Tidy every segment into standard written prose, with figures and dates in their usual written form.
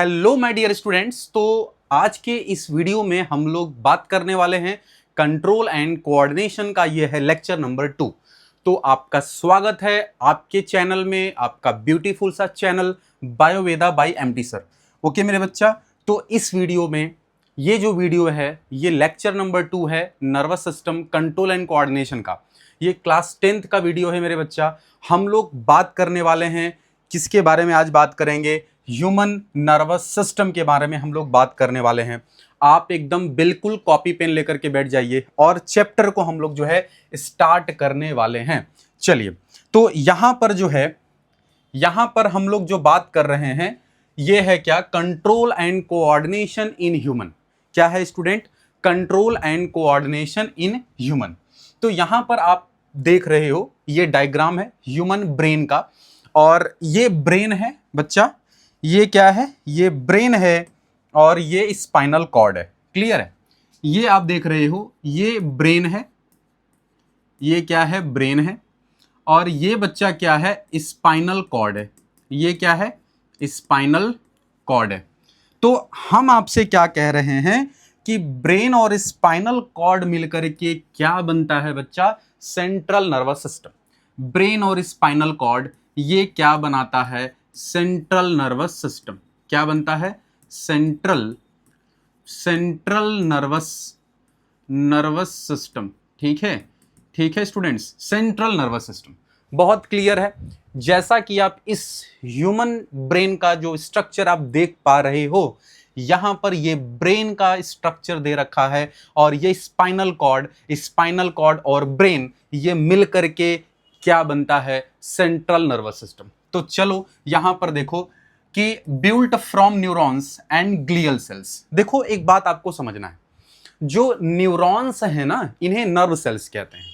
Hello my dear students. तो आज के इस वीडियो में हम लोग बात करने वाले हैं कंट्रोल एंड कोऑर्डिनेशन का। ये है लेक्चर नंबर 2। तो आपका स्वागत है आपके चैनल में, आपका ब्यूटीफुल सा channel Bioveda by MT sir. Okay मेरे बच्चा, तो इस वीडियो में ये जो वीडियो है ये लेक्चर नंबर 2 है nervous system control and coordination का। ये क्लास 10th का वीडियो है मेरे बच्चा। हम लोग बात करने वाले हैं किसके बारे में? आज बात करेंगे ह्यूमन नर्वस सिस्टम के बारे में हम लोग बात करने वाले हैं। आप एकदम बिल्कुल कॉपी पेन लेकर के बैठ जाइए और चैप्टर को हम लोग जो है स्टार्ट करने वाले हैं। चलिए, तो यहां पर जो है, यहां पर हम लोग जो बात कर रहे हैं ये है क्या? Control and coordination in human. क्या है student? Control and coordination in human. तो यहां पर आप देख रहे हो ये डायग्राम है ह्यूमन ब्रेन का, और ये ब्रेन है बच्चा, ये क्या है? ये ब्रेन है और ये स्पाइनल कॉर्ड है। क्लियर है? ये आप देख रहे हो ये ब्रेन है, ये क्या है? ब्रेन है। और ये बच्चा क्या है? स्पाइनल कॉर्ड है। ये क्या है? स्पाइनल कॉर्ड है। तो हम आपसे क्या कह रहे हैं कि ब्रेन और स्पाइनल कॉर्ड मिलकर के क्या बनता है बच्चा? Central nervous system. ब्रेन और स्पाइनल कॉर्ड ये क्या बनाता है? Central nervous system. क्या बनता है? Central nervous system. ठीक है, ठीक है स्टूडेंट्स, सेंट्रल नर्वस सिस्टम। बहुत क्लियर है। जैसा कि आप इस ह्यूमन ब्रेन का जो स्ट्रक्चर आप देख पा रहे हो, यहां पर ये ब्रेन का स्ट्रक्चर दे रखा है और ये स्पाइनल कॉर्ड और ब्रेन ये मिल करके क्या बनता है? Central nervous system. तो चलो यहां पर देखो कि built from neurons and glial cells. देखो एक बात आपको समझना है, जो न्यूरॉन्स है ना, इन्हें नर्व सेल्स कहते हैं,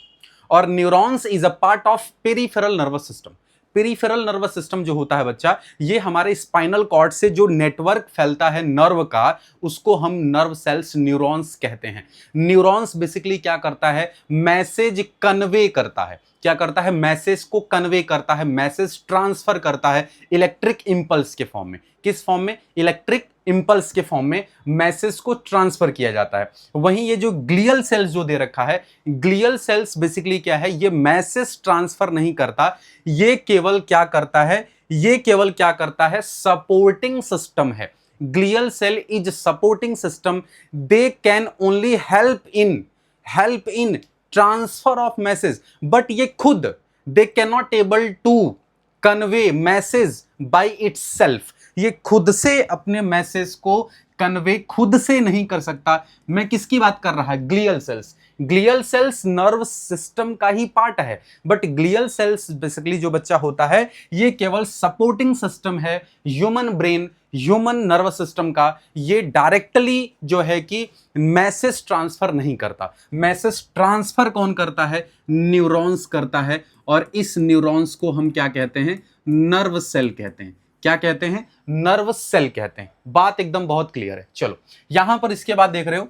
और neurons is a part of peripheral nervous system. Peripheral nervous system जो होता है बच्चा, ये हमारे स्पाइनल कॉर्ड से जो नेटवर्क फैलता है नर्व का, उसको हम नर्व सेल्स न्यूरॉन्स कहते हैं। न्यूरॉन्स बेसिकली क्या करता है? मैसेज कन्वे करता है। क्या करता है? मैसेज को कन्वे करता है, मैसेज ट्रांसफर करता है इलेक्ट्रिक इंपल्स के फॉर्म में। किस फॉर्म में? इलेक्ट्रिक इंपल्स के फॉर्म में मैसेज को ट्रांसफर किया जाता है। वहीं ये जो ग्लियल सेल्स जो दे रखा है, ग्लियल सेल्स बेसिकली क्या है? ये मैसेज ट्रांसफर नहीं करता, ये केवल क्या करता है? ये केवल क्या करता है? सपोर्टिंग सिस्टम है। Glial cell is supporting system. They can only help in transfer of message, but ये खुद they can not able to convey message by itself. ये खुद से अपने मैसेज को कन्वे खुद से नहीं कर सकता। मैं किसकी बात कर रहा है? Glial cells. Glial cells nerve system का ही पार्ट है, बट ग्लियल सेल्स बेसिकली जो बच्चा होता है ये केवल सपोर्टिंग सिस्टम है human brain, human nervous system का। ये डायरेक्टली जो है कि मैसेज ट्रांसफर नहीं करता। मैसेज ट्रांसफर कौन करता है? न्यूरॉन्स करता है, और इस न्यूरॉन्स को हम क्या कहते हैं? नर्व सेल कहते हैं। क्या कहते हैं? नर्व सेल कहते हैं। बात एकदम बहुत क्लियर है। चलो यहां पर इसके बाद देख रहे हो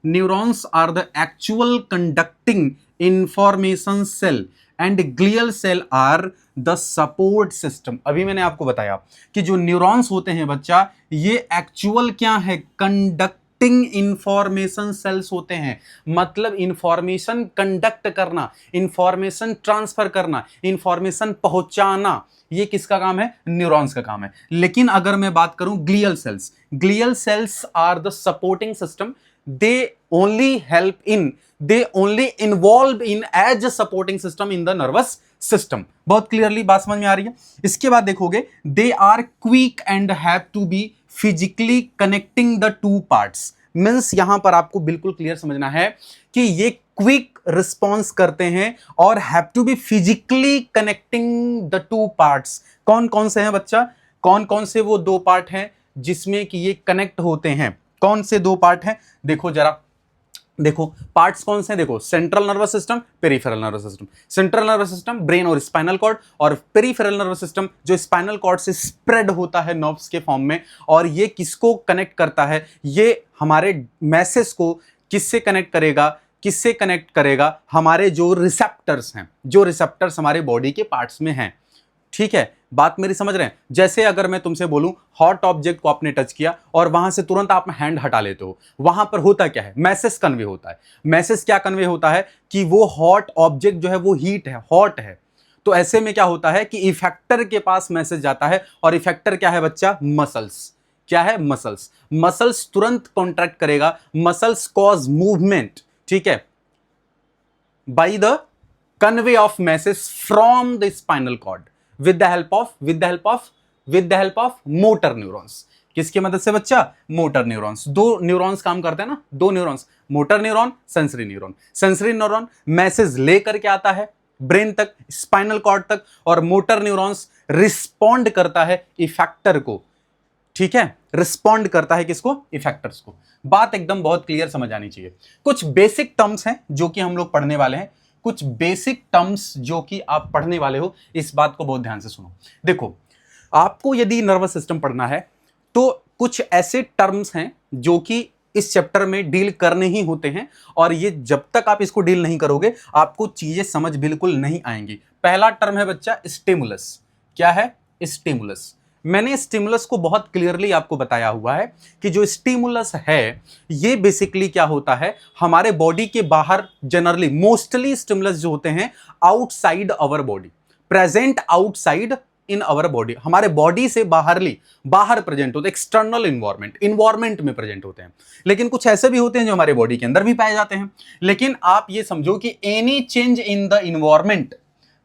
neurons are the actual conducting information cell and glial cell are the support system. अभी मैंने आपको बताया कि जो न्यूरॉन्स होते हैं बच्चा, ये एक्चुअल क्या है? कंडक्टिंग इंफॉर्मेशन सेल्स होते हैं। मतलब इंफॉर्मेशन कंडक्ट करना, इंफॉर्मेशन ट्रांसफर करना, इंफॉर्मेशन पहुंचाना, ये किसका काम है? न्यूरॉन्स का काम है। लेकिन अगर मैं बात करूं glial cells are the supporting system. they only involve in as a supporting system in the nervous system। बहुत क्लियरली बात समझ में आ रही है। इसके बाद देखोगे they are quick and have to be physically connecting the two parts। Means यहां पर आपको बिल्कुल क्लियर समझना है कि ये क्विक रिस्पॉन्स करते हैं और have to be physically connecting the two parts. कौन कौन से हैं बच्चा? कौन कौन से वो दो पार्ट हैं जिसमें कि ये कनेक्ट होते हैं? कौन से दो पार्ट हैं? देखो जरा, देखो पार्ट्स कौन से हैं। देखो, central nervous system, peripheral nervous system. Central nervous system brain और स्पाइनल कॉर्ड, और पेरिफेरल नर्वस सिस्टम जो स्पाइनल कॉर्ड से स्प्रेड होता है नर्व्स के फॉर्म में। और ये किसको कनेक्ट करता है? ये हमारे मैसेज को किससे कनेक्ट करेगा? किससे कनेक्ट करेगा? हमारे जो रिसेप्टर्स हैं, जो रिसेप्टर्स हमारे बॉडी के पार्ट्स में हैं, ठीक है, बात मेरी समझ रहे हैं? जैसे अगर मैं तुमसे बोलूं हॉट ऑब्जेक्ट को आपने टच किया और वहां से तुरंत आप हैंड हटा लेते हो, वहां पर होता क्या है? मैसेज कन्वे होता है। मैसेज क्या कन्वे होता है कि वो हॉट ऑब्जेक्ट जो है वो हीट है, हॉट है। तो ऐसे में क्या होता है कि इफेक्टर के पास मैसेज जाता है, और इफेक्टर क्या है बच्चा? मसल्स। क्या है? मसल्स। मसल्स तुरंत कॉन्ट्रैक्ट करेगा, मसल्स कॉज मूवमेंट, ठीक है, by the convey of message from the spinal cord with the help of motor neurons. किसकी मदद से बच्चा? Motor neurons. दो न्यूरॉन्स काम करते हैं ना, दो neurons, motor neuron, sensory neuron. Sensory neuron message लेकर के आता है ब्रेन तक, स्पाइनल कॉर्ड तक, और मोटर न्यूरॉन्स रिस्पॉन्ड करता है इफेक्टर को, ठीक है, रिस्पॉन्ड करता है किसको? इफेक्टर्स को। बात एकदम बहुत क्लियर समझ आनी चाहिए। कुछ बेसिक टर्म्स हैं जो कि हम लोग पढ़ने वाले हैं, कुछ बेसिक टर्म्स जो कि आप पढ़ने वाले हो, इस बात को बहुत ध्यान से सुनो। देखो, आपको यदि नर्वस सिस्टम पढ़ना है तो कुछ ऐसे टर्म्स हैं जो कि इस चैप्टर में डील करने ही होते हैं, और ये जब तक आप इसको डील नहीं करोगे आपको चीजें समझ बिल्कुल नहीं आएंगी। पहला टर्म है बच्चा स्टिमुलस। क्या है? स्टिमुलस। मैंने स्टिमुलस को बहुत क्लियरली आपको बताया हुआ है कि जो स्टिमुलस है ये बेसिकली क्या होता है, हमारे बॉडी के बाहर, जनरली मोस्टली स्टिमुलस जो होते हैं outside our body, present outside in our body, हमारे बॉडी से बाहर प्रेजेंट होते हैं, एक्सटर्नल इन्वायरमेंट में प्रेजेंट होते हैं। लेकिन कुछ ऐसे भी होते हैं जो हमारे बॉडी के अंदर भी पाए जाते हैं। लेकिन आप ये समझो कि any change in the environment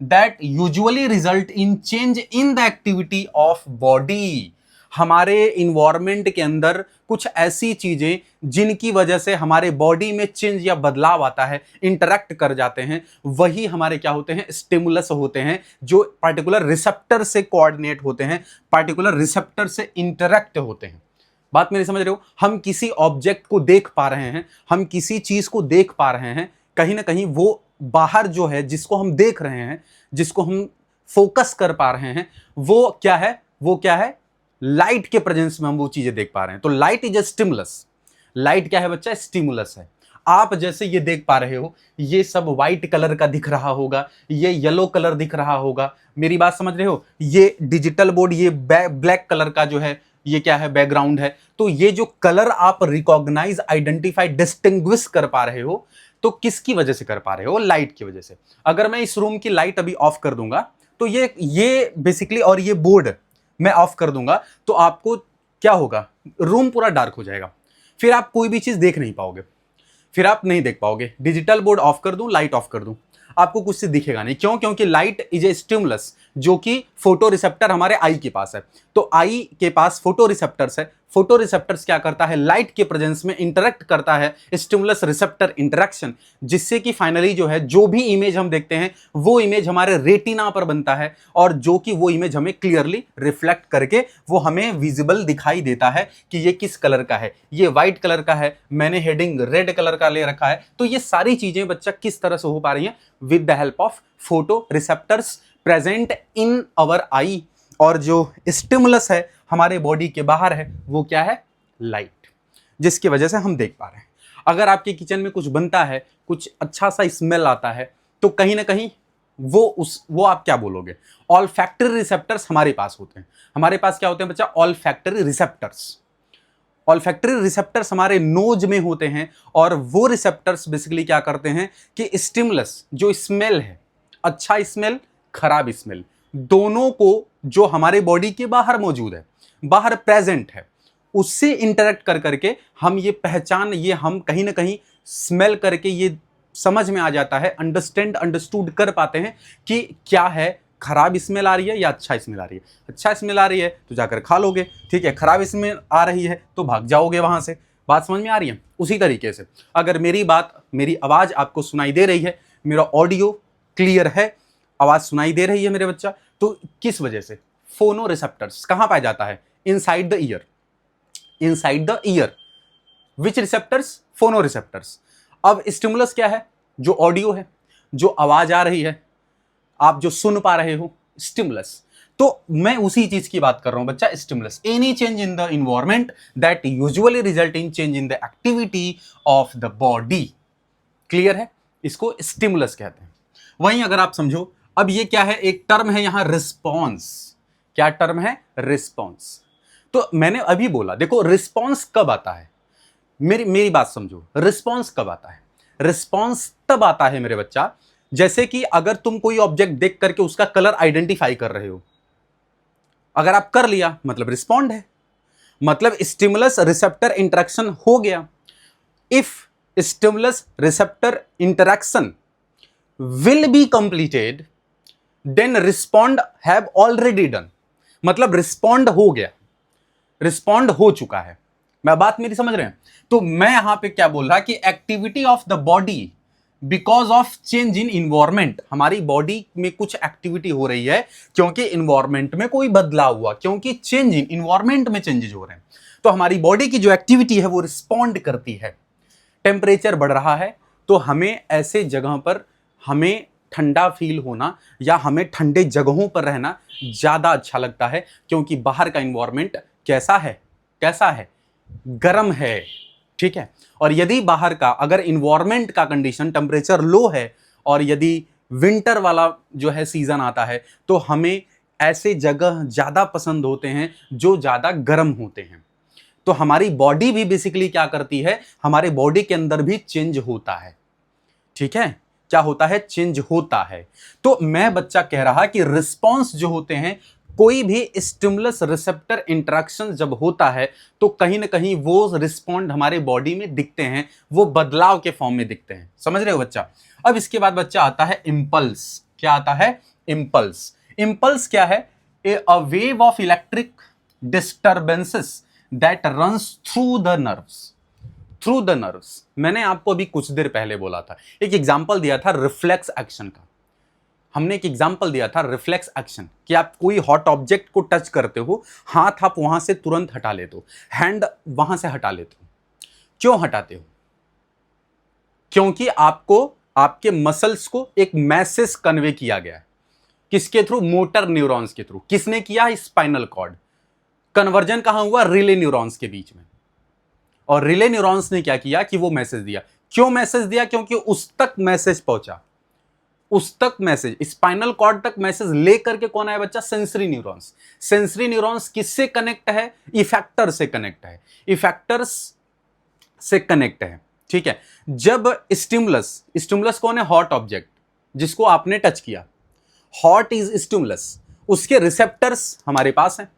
that usually result in change in the activity of body, हमारे इन्वायरमेंट के अंदर कुछ ऐसी चीजें जिनकी वजह से हमारे बॉडी में चेंज या बदलाव आता है, इंटरेक्ट कर जाते हैं, वही हमारे क्या होते हैं? स्टिमुलस होते हैं, जो पार्टिकुलर रिसेप्टर से कोऑर्डिनेट होते हैं, पार्टिकुलर रिसेप्टर से इंटरेक्ट होते हैं। बात मेरी समझ रहे हो? हम किसी ऑब्जेक्ट को देख पा रहे हैं, हम किसी चीज को देख पा रहे हैं, कहीं ना कहीं वो बाहर जो है जिसको हम देख रहे हैं, जिसको हम फोकस कर पा रहे हैं, वो क्या है? वो क्या है? लाइट के प्रेजेंस में हम वो चीजें देख पा रहे हैं। तो light is a stimulus. Light क्या है बच्चा? स्टिमुलस है। आप जैसे ये देख पा रहे हो, ये सब व्हाइट कलर का दिख रहा होगा, ये येलो कलर दिख रहा होगा, मेरी बात समझ रहे हो? ये डिजिटल बोर्ड, ये ब्लैक कलर का जो है, ये क्या है? बैकग्राउंड है। तो ये जो कलर आप रिकॉग्नाइज, आइडेंटिफाई, डिस्टिंग्विश कर पा रहे हो, तो किसकी वजह से कर पा रहे हो? लाइट की वजह से। अगर मैं इस रूम की लाइट अभी ऑफ कर दूंगा तो ये बेसिकली, और ये बोर्ड मैं ऑफ कर दूंगा तो आपको क्या होगा? रूम पूरा डार्क हो जाएगा, फिर आप कोई भी चीज देख नहीं पाओगे, फिर आप नहीं देख पाओगे। डिजिटल बोर्ड ऑफ कर दूं, लाइट ऑफ कर दूं, आपको कुछ से दिखेगा नहीं। क्यों? क्योंकि लाइट इज ए स्टिमुलस, जो कि फोटो रिसेप्टर हमारे आई के पास है। तो आई के पास फोटो रिसेप्टर्स है। फोटो रिसेप्टर्स क्या करता है? लाइट के प्रेजेंस में इंटरेक्ट करता है, स्टिमुलस रिसेप्टर इंटरेक्शन, जिससे कि फाइनली जो है, जो भी इमेज हम देखते हैं वो इमेज हमारे रेटिना पर बनता है, और जो कि वो इमेज हमें क्लियरली रिफ्लेक्ट करके वो हमें विजिबल दिखाई देता है कि ये किस कलर का है। ये व्हाइट कलर का है, मैंने हेडिंग रेड कलर का ले रखा है। तो ये सारी चीजें बच्चा किस तरह से हो पा रही हैं? With the help of photoreceptors present in our eye. और जो स्टिमुलस है हमारे बॉडी के बाहर है, वो क्या है? लाइट, जिसकी वजह से हम देख पा रहे हैं। अगर आपके किचन में कुछ बनता है, कुछ अच्छा सा स्मेल आता है, तो कहीं ना कहीं वो आप क्या बोलोगे? ऑल्फैक्टरी रिसेप्टर्स हमारे पास होते हैं। हमारे पास क्या होते हैं बच्चा? Olfactory receptors. ऑल्फैक्टरी रिसेप्टर्स हमारे नोज में होते हैं, और वो रिसेप्टर्स बेसिकली क्या करते हैं कि स्टिमुलस, जो स्मेल है, अच्छा स्मेल, खराब स्मेल, दोनों को जो हमारे बॉडी के बाहर मौजूद है, बाहर प्रेजेंट है, उससे इंटरेक्ट कर करके हम ये पहचान, ये हम कहीं ना कहीं स्मेल करके ये समझ में आ जाता है, अंडरस्टूड कर पाते हैं कि क्या है, खराब स्मेल आ रही है या अच्छा स्मेल आ रही है। अच्छा स्मेल आ रही है तो जाकर खा लोगे, ठीक है, खराब स्मेल आ रही है तो भाग जाओगे वहां से। बात समझ में आ रही है? उसी तरीके से अगर मेरी आवाज आपको सुनाई दे रही है, मेरा ऑडियो क्लियर है, आवाज सुनाई दे रही है मेरे बच्चा, तो किस वजह से? फोनो रिसेप्टर्स कहां पाया जाता है? Inside the year. Inside the year. Which receptors? फोनो रिसेप्टर्स। अब स्टिमुलस क्या है? जो ऑडियो है, जो आवाज आ रही है, आप जो सुन पा रहे हो, स्टिमुलस। तो मैं उसी चीज की बात कर रहा हूं बच्चा, stimulus. Any change in the environment that usually result in change in the activity of the body. Clear है? इसको स्टिमुलस कहते हैं। वहीं अगर आप समझो, अब ये क्या है, एक टर्म है यहां रिस्पॉन्स। क्या टर्म है? रिस्पॉन्स। तो मैंने अभी बोला, देखो रिस्पॉन्स कब आता है, मेरी मेरी बात समझो, रिस्पॉन्स कब आता है? रिस्पॉन्स तब आता है मेरे बच्चा, जैसे कि अगर तुम कोई ऑब्जेक्ट देख करके उसका कलर आइडेंटिफाई कर रहे हो, अगर आप कर लिया मतलब रिस्पॉन्ड है, मतलब स्टिमुलस रिसेप्टर इंटरेक्शन हो गया। If stimulus receptor interaction will be completed then respond have already done, मतलब रिस्पॉन्ड हो गया, रिस्पॉन्ड हो चुका है। मैं बात मेरी समझ रहे हैं? तो मैं यहां पे क्या बोल रहा कि activity of the body because of change in environment, हमारी बॉडी में कुछ एक्टिविटी हो रही है क्योंकि इन्वायरमेंट में कोई बदलाव हुआ, क्योंकि चेंज इन इन्वायरमेंट में चेंजेस हो रहे हैं, तो हमारी बॉडी की जो एक्टिविटी है वो रिस्पॉन्ड करती है। टेम्परेचर बढ़ रहा है तो हमें ऐसे जगह पर हमें ठंडा फील होना या हमें ठंडे जगहों पर रहना ज्यादा अच्छा लगता है, क्योंकि बाहर का इन्वायरमेंट कैसा है? कैसा है? गर्म है, ठीक है। और यदि बाहर का अगर इन्वायरमेंट का कंडीशन टेम्परेचर लो है और यदि विंटर वाला जो है सीजन आता है, तो हमें ऐसे जगह ज्यादा पसंद होते हैं जो ज्यादा गर्म होते हैं। तो हमारी बॉडी भी बेसिकली क्या करती है, हमारे बॉडी के अंदर भी चेंज होता है, ठीक है। क्या होता है? चेंज होता है। तो मैं बच्चा कह रहा कि रिस्पॉन्स जो होते हैं, कोई भी स्टिमुलस रिसेप्टर इंटरेक्शन जब होता है तो कहीं ना कहीं वो रिस्पॉन्ड हमारे बॉडी में दिखते हैं, वो बदलाव के फॉर्म में दिखते हैं। समझ रहे हो बच्चा? अब इसके बाद बच्चा आता है इंपल्स। क्या आता है? इंपल्स। इंपल्स क्या है? A wave of electric disturbances that runs through the nerves. Through the nerves, मैंने आपको अभी कुछ देर पहले बोला था, एक एग्जांपल दिया था रिफ्लेक्स एक्शन का। हमने एक एग्जांपल दिया था रिफ्लेक्स एक्शन, कि आप कोई हॉट ऑब्जेक्ट को टच करते हो, हाथ आप वहां से तुरंत हटा लेते हो, हैंड वहां से हटा लेते हो। क्यों हटाते हो? क्योंकि आपको आपके मसल्स को एक मैसेज कन्वे किया गया है। किसके थ्रू? मोटर न्यूरॉन्स के थ्रू। किसने किया? Spinal cord. कन्वर्जन कहां हुआ? रिले न्यूरॉन्स के बीच में। और रिले न्यूरॉन्स ने क्या किया कि वो मैसेज दिया। क्यों मैसेज दिया? क्योंकि उस तक मैसेज पहुंचा, उस तक मैसेज, स्पाइनल कॉर्ड तक मैसेज लेकर के कौन आया बच्चा? Sensory neurons. सेंसरी न्यूरॉन्स किससे कनेक्ट है? इफेक्टर से कनेक्ट है, इफेक्टर्स से कनेक्ट है, ठीक है। जब स्टिमुलस, स्टिमुलस कौन है? हॉट ऑब्जेक्ट जिसको आपने टच किया, हॉट इज स्टिमुलस, उसके रिसेप्टर्स हमारे पास हैं,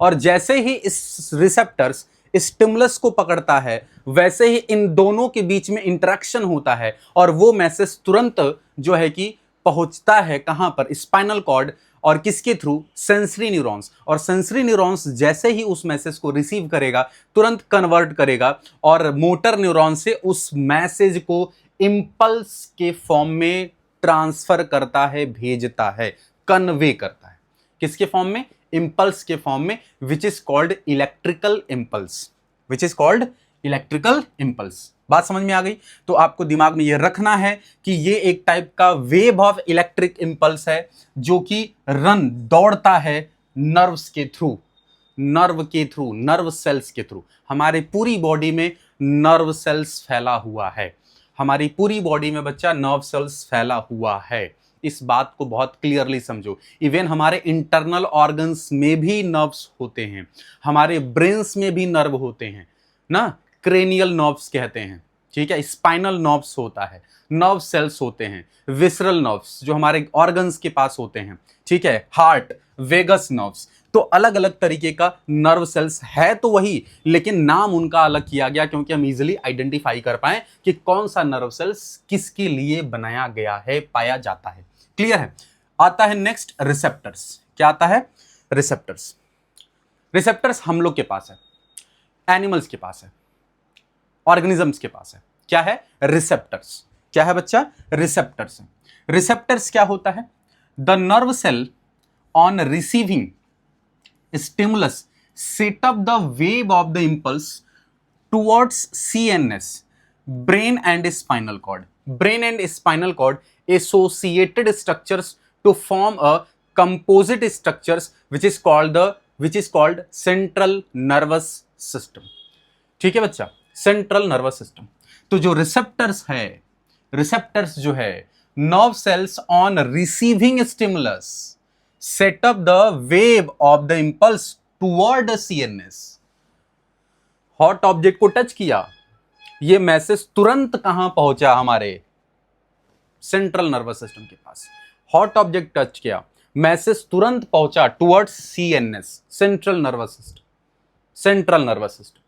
और जैसे ही इस रिसेप्टर्स स्टिमुलस को पकड़ता है, वैसे ही इन दोनों के बीच में इंटरेक्शन होता है और वो मैसेज तुरंत जो है कि पहुंचता है कहां पर? Spinal cord. और किसके थ्रू? Sensory neurons. और सेंसरी न्यूरॉन्स जैसे ही उस मैसेज को रिसीव करेगा, तुरंत कन्वर्ट करेगा और मोटर न्यूरॉन से उस मैसेज को इंपल्स के फॉर्म में ट्रांसफर करता है, भेजता है, कन्वे करता है। किसके फॉर्म में? इंपल्स के फॉर्म में, which is called electrical impulse, which is called electrical impulse. बात समझ में आ गई? तो आपको दिमाग में यह रखना है कि ये एक टाइप का वेव ऑफ इलेक्ट्रिक इंपल्स है जो कि रन, दौड़ता है नर्व्स के थ्रू, नर्व के थ्रू, नर्व सेल्स के थ्रू। हमारे पूरी बॉडी में नर्व सेल्स फैला हुआ है, हमारी पूरी बॉडी में बच्चा नर्व सेल्स फैला हुआ है। इस बात को बहुत क्लियरली समझो। इवन हमारे इंटरनल ऑर्गन्स में भी नर्व्स होते हैं, हमारे ब्रेन्स में भी नर्व होते हैं ना, क्रेनियल नर्व्स कहते हैं, ठीक है। स्पाइनल नर्व्स होता है, नर्व सेल्स होते हैं, विसरल नर्व्स जो हमारे ऑर्गन्स के पास होते हैं, ठीक है, हार्ट, वेगस नर्व्स। तो अलग अलग तरीके का नर्व सेल्स है तो वही, लेकिन नाम उनका अलग किया गया क्योंकि हम इजीली आइडेंटिफाई कर पाए कि कौन सा नर्व सेल्स किसके लिए बनाया गया है, पाया जाता है। क्लियर है? आता है नेक्स्ट रिसेप्टर्स। क्या आता है? रिसेप्टर्स। रिसेप्टर्स हम लोग के पास है, एनिमल्स के पास है, ऑर्गेनिजम्स के पास है। क्या है? रिसेप्टर्स। क्या है बच्चा? रिसेप्टर्स। रिसेप्टर्स क्या होता है? The nerve cell on receiving stimulus set up the wave of the impulse towards CNS, brain and spinal cord. Brain and spinal cord associated structures to form a composite structures which is called central nervous system. ठीक है बच्चा, central nervous system. तो जो receptors है, receptors जो है nerve cells on receiving stimulus set up the wave of the impulse toward the CNS. Hot object को touch किया, ये मैसेज तुरंत कहां पहुंचा? हमारे सेंट्रल नर्वस सिस्टम के पास। हॉट ऑब्जेक्ट टच किया, मैसेज तुरंत पहुंचा towards CNS, central nervous system, central nervous system,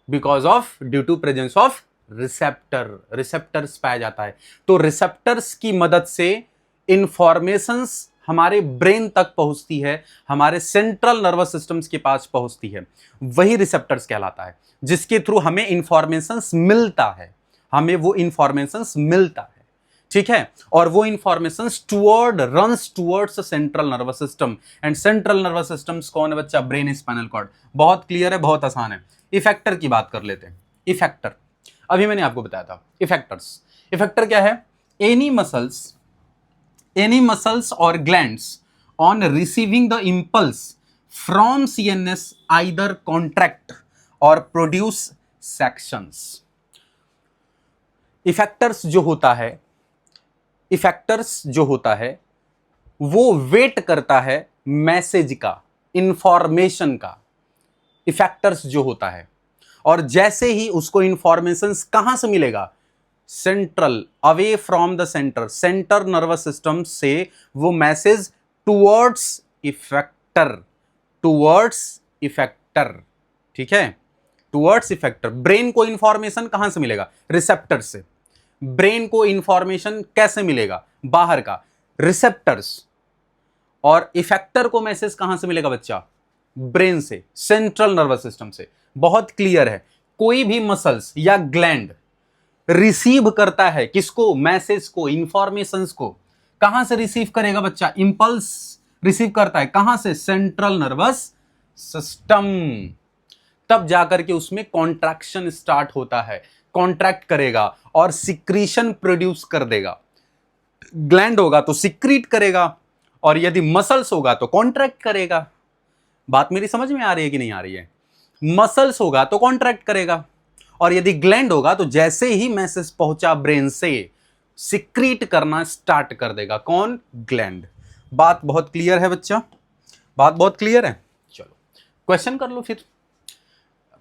because of due to presence of receptors पाया जाता है। तो रिसेप्टर्स की मदद से इंफॉर्मेशंस हमारे ब्रेन तक पहुंचती है, हमारे सेंट्रल नर्वस सिस्टम्स के पास पहुंचती है, वही रिसेप्टर्स कहलाता है, जिसके थ्रू हमें इंफॉर्मेशंस मिलता है, हमें वो इंफॉर्मेशंस मिलता है, ठीक है। और वो informations runs towards central nervous system, and central nervous systems कौन है बच्चा? Brain, spinal cord. बहुत क्लियर है, बहुत आसान है। इफेक्टर की बात कर लेते हैं। इफेक्टर अभी मैंने आपको बताया था। इफेक्टर क्या है? एनी मसल्स और glands on receiving the impulse from CNS either contract और प्रोड्यूस सेक्शंस। इफेक्टर्स जो होता है वो वेट करता है मैसेज का, इंफॉर्मेशन का। इफेक्टर्स जो होता है, और जैसे ही उसको इंफॉर्मेशन कहां से मिलेगा? Central, away from the centre nervous system से वो मैसेज टुवर्ड्स इफेक्टर, ठीक है, टुवर्ड्स इफेक्टर। ब्रेन को इंफॉर्मेशन कहां से मिलेगा? रिसेप्टर से। ब्रेन को इंफॉर्मेशन कैसे मिलेगा? बाहर का, रिसेप्टर्स। और इफेक्टर को मैसेज कहां से मिलेगा बच्चा? ब्रेन से, सेंट्रल नर्वस सिस्टम से। बहुत क्लियर है। कोई भी मसल्स या ग्लैंड रिसीव करता है किसको? मैसेज को, इंफॉर्मेशंस को। कहां से रिसीव करेगा बच्चा? इंपल्स रिसीव करता है कहां से? Central nervous system. तब जाकर के उसमें कॉन्ट्रैक्शन स्टार्ट होता है, कॉन्ट्रैक्ट करेगा और सिक्रीशन प्रोड्यूस कर देगा। ग्लैंड होगा तो सिक्रीट करेगा, और यदि मसल्स होगा तो कॉन्ट्रैक्ट करेगा। बात मेरी समझ में आ रही है कि नहीं आ रही है? मसल्स होगा तो कॉन्ट्रैक्ट करेगा, और यदि ग्लैंड होगा तो जैसे ही मैसेज पहुंचा ब्रेन से सिक्रीट करना स्टार्ट कर देगा। कौन? ग्लैंड। बात बहुत क्लियर है बच्चा? बात बहुत क्लियर है। चलो क्वेश्चन कर लो फिर।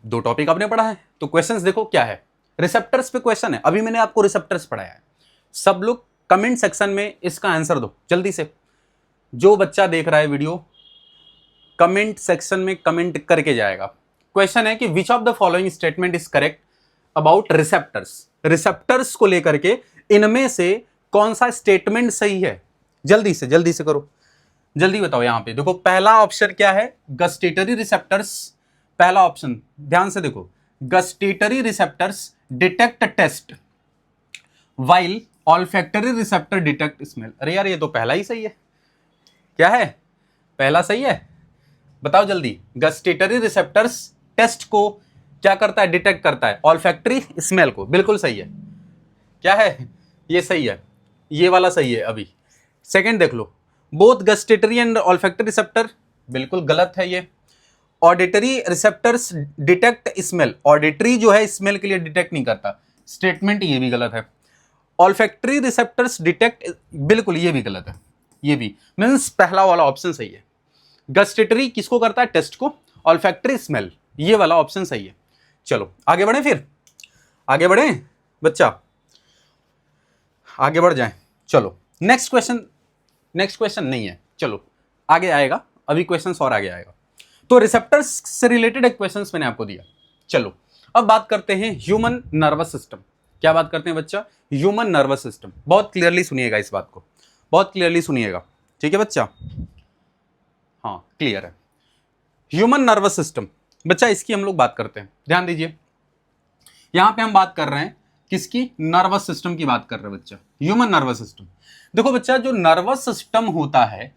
दो टॉपिक आपने पढ़ा है तो क्वेश्चंस देखो क्या है। रिसेप्टर्स पे क्वेश्चन है, अभी मैंने आपको रिसेप्टर्स पढ़ाया है। सब लोग कमेंट सेक्शन में इसका आंसर दो जल्दी से। जो बच्चा देख रहा है वीडियो कमेंट सेक्शन में कमेंट करके जाएगा। क्वेश्चन है कि which of the following statement is correct about receptors. Receptors को लेकर के इनमें से कौन सा स्टेटमेंट सही है? जल्दी से करो, जल्दी बताओ। यहां पे देखो पहला ऑप्शन क्या है? Gustatory receptors. पहला ऑप्शन ध्यान से देखो, gustatory receptors detect taste while olfactory receptor detect smell. अरे यार ये तो पहला ही सही है। क्या है? पहला सही है, बताओ जल्दी। गस्टेटरी रिसेप्टर्स टेस्ट को क्या करता है? डिटेक्ट करता है, ऑल्फैक्टरी स्मेल को। बिल्कुल सही है। क्या है? ये सही है, ये वाला सही है। अभी सेकंड देख लो, both gustatory and olfactory receptor, बिल्कुल गलत है ये। Auditory receptors detect smell, auditory जो है स्मेल के लिए डिटेक्ट नहीं करता, स्टेटमेंट ये भी गलत है। ऑल्फैक्टरी रिसेप्टर्स डिटेक्ट, बिल्कुल ये भी गलत है। ये भी मींस पहला वाला ऑप्शन सही है। गस्टेटरी किसको करता है? टेस्ट को। ऑल्फैक्टरी स्मेल, ये वाला ऑप्शन सही है। चलो आगे बढ़े, फिर आगे बढ़े बच्चा, आगे बढ़ जाएं। चलो नेक्स्ट क्वेश्चन नहीं है, चलो आगे आएगा, अभी क्वेश्चन और आगे आएगा। तो रिसेप्टर्स से रिलेटेड एक क्वेश्चन मैंने आपको दिया। चलो अब बात करते हैं ह्यूमन नर्वस सिस्टम। क्या बात करते हैं बच्चा? Human nervous system. बहुत क्लियरली सुनिएगा इस बात को, बहुत क्लियरली सुनिएगा, ठीक है बच्चा? हाँ क्लियर है। ह्यूमन नर्वस सिस्टम बच्चा, इसकी हम लोग बात करते हैं, ध्यान दीजिए। यहां पे हम बात कर रहे हैं किसकी? नर्वस सिस्टम की बात कर रहे हैं बच्चा, ह्यूमन नर्वस सिस्टम। देखो बच्चा, जो नर्वस सिस्टम होता है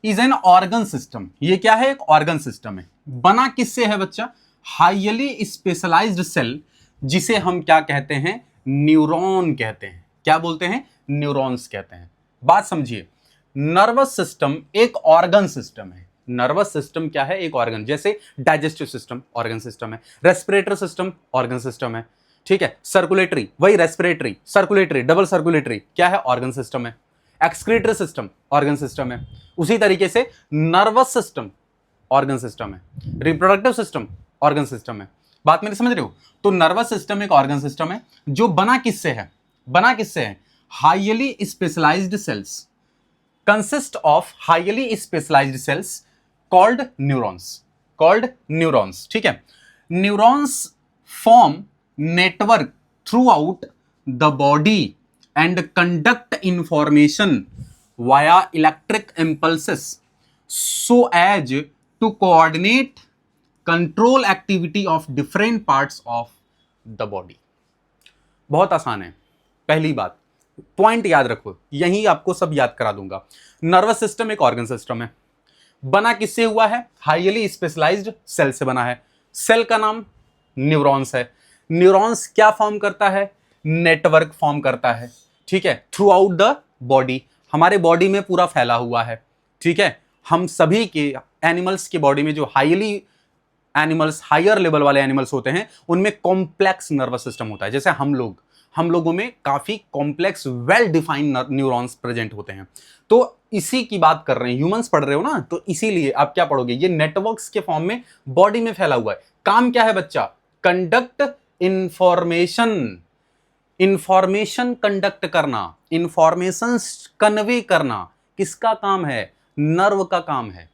इज एन ऑर्गन सिस्टम। ये क्या है? एक ऑर्गन सिस्टम है। बना किससे है बच्चा? हाईली स्पेशलाइज्ड सेल, जिसे हम क्या कहते हैं? न्यूरॉन कहते हैं। क्या बोलते हैं? न्यूरॉन्स कहते हैं। बात समझिए, नर्वस सिस्टम एक ऑर्गन सिस्टम है। नर्वस सिस्टम क्या है? एक ऑर्गन। जैसे डाइजेस्टिव सिस्टम ऑर्गन सिस्टम है, रेस्पिरेटरी सिस्टम ऑर्गन सिस्टम है, ठीक है। सर्कुलेटरी वही रेस्पिरेटरी, सर्कुलेटरी, डबल सर्कुलेटरी क्या है, ऑर्गन सिस्टम है। एक्सक्रीटरी सिस्टम ऑर्गन सिस्टम है। उसी तरीके से नर्वस सिस्टम ऑर्गन सिस्टम है। रिप्रोडक्टिव सिस्टम ऑर्गन सिस्टम है। बात मेरी समझ रहे हो? तो नर्वस सिस्टम एक ऑर्गन सिस्टम है जो बना किससे है, बना किससे है, highly specialized cells, consist of highly specialized cells called neurons, called neurons. ठीक है। Neurons form network throughout the body and conduct information via electric impulses so as to coordinate control activity of different parts of the body। बहुत आसान है। पहली बात point याद रखो, यही आपको सब याद करा दूंगा। नर्वस सिस्टम एक ऑर्गन सिस्टम है, बना किससे हुआ है, हाईली स्पेशलाइज्ड सेल से बना है। सेल का नाम न्यूरॉन्स है। न्यूरॉन्स क्या फॉर्म करता है, नेटवर्क फॉर्म करता है। ठीक है। थ्रू आउट द बॉडी, हमारे बॉडी में पूरा फैला हुआ है। ठीक है। हम सभी के एनिमल्स की बॉडी में जो हाईली एनिमल्स, हायर लेवल वाले एनिमल्स होते हैं, उनमें कॉम्प्लेक्स नर्वस सिस्टम होता है। जैसे हम लोगों में काफी complex well defined neurons present होते हैं। तो इसी की बात कर रहे हैं, ह्यूमंस पढ़ रहे हो ना, तो इसीलिए आप क्या पढ़ोगे, ये नेटवर्क्स के फॉर्म में बॉडी में फैला हुआ है। काम क्या है बच्चा, कंडक्ट इंफॉर्मेशन, इंफॉर्मेशन कंडक्ट करना, इंफॉर्मेशन कन्वे करना। किसका काम है, नर्व का काम है।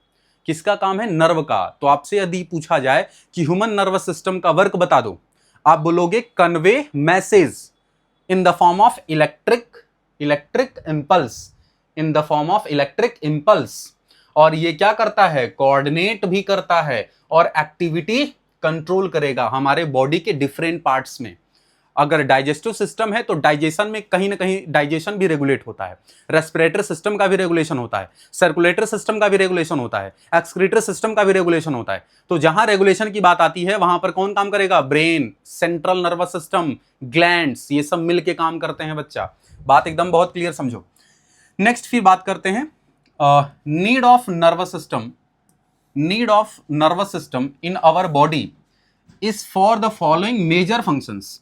किसका काम है, नर्व का। तो आपसे यदि पूछा जाए कि ह्यूमन नर्वस सिस्टम का वर्क बता दो, आप बोलोगे convey message in the form of electric impulse, in the form of electric impulse. और ये क्या करता है, कोऑर्डिनेट भी करता है और एक्टिविटी कंट्रोल करेगा हमारे बॉडी के डिफरेंट पार्ट्स में। अगर डाइजेस्टिव सिस्टम है तो डाइजेशन में कहीं ना कहीं डाइजेशन भी रेगुलेट होता है, रेस्पिरेटरी सिस्टम का भी रेगुलेशन होता है, सर्कुलेटरी सिस्टम का भी रेगुलेशन होता है, एक्सक्रीटरी सिस्टम का भी रेगुलेशन होता है। तो जहां रेगुलेशन की बात आती है वहां पर कौन काम करेगा, brain, central nervous system, glands, ये सब मिलके काम करते हैं बच्चा। बात एकदम बहुत क्लियर समझो। नेक्स्ट फिर बात करते हैं need of nervous system, need of nervous system in our body is for the following major functions.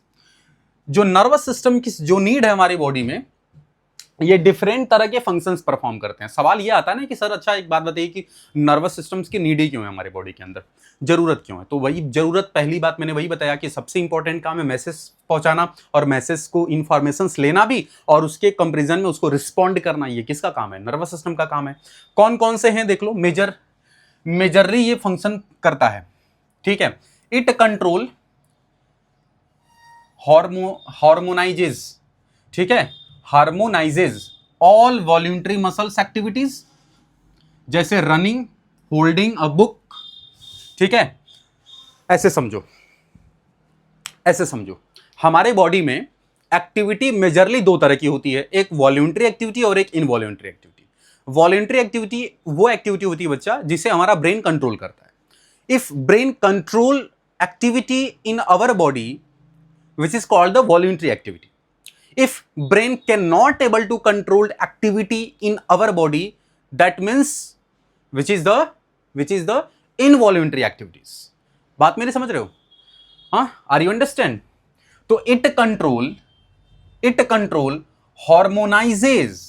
जो नर्वस सिस्टम की जो नीड है हमारी बॉडी में, ये डिफरेंट तरह के फंक्शंस परफॉर्म करते हैं। सवाल ये आता है ना कि सर अच्छा एक बात बताइए कि नर्वस सिस्टम्स की नीड ही क्यों है हमारे बॉडी के अंदर, जरूरत क्यों है। तो वही जरूरत, पहली बात मैंने वही बताया कि सबसे इंपॉर्टेंट काम है मैसेज पहुंचाना, और मैसेज को इंफॉर्मेशंस लेना भी, और उसके कंपेरिजन में उसको रिस्पॉन्ड करना। ये किसका काम है, नर्वस सिस्टम का काम है। कौन कौन से हैं देख लो, मेजरली ये फंक्शन करता है। ठीक है। इट कंट्रोल हार्मोनाइजेज, ठीक है, हार्मोनाइजेज ऑल वॉल्यूंटरी मसल्स एक्टिविटीज, जैसे रनिंग, होल्डिंग अ बुक। ठीक है। ऐसे समझो, ऐसे समझो, हमारे बॉडी में एक्टिविटी मेजरली दो तरह की होती है, एक वॉल्यूंटरी एक्टिविटी और एक इनवॉल्यूंटरी एक्टिविटी। वॉल्यूंटरी एक्टिविटी वो एक्टिविटी होती है बच्चा जिसे हमारा ब्रेन कंट्रोल करता है। If brain control activity in our body which is called the voluntary activity. If brain cannot able to control activity in our body, that means which is the involuntary activities. बात मेरी समझ रहे हो, हाँ, are you understand? तो it control harmonizes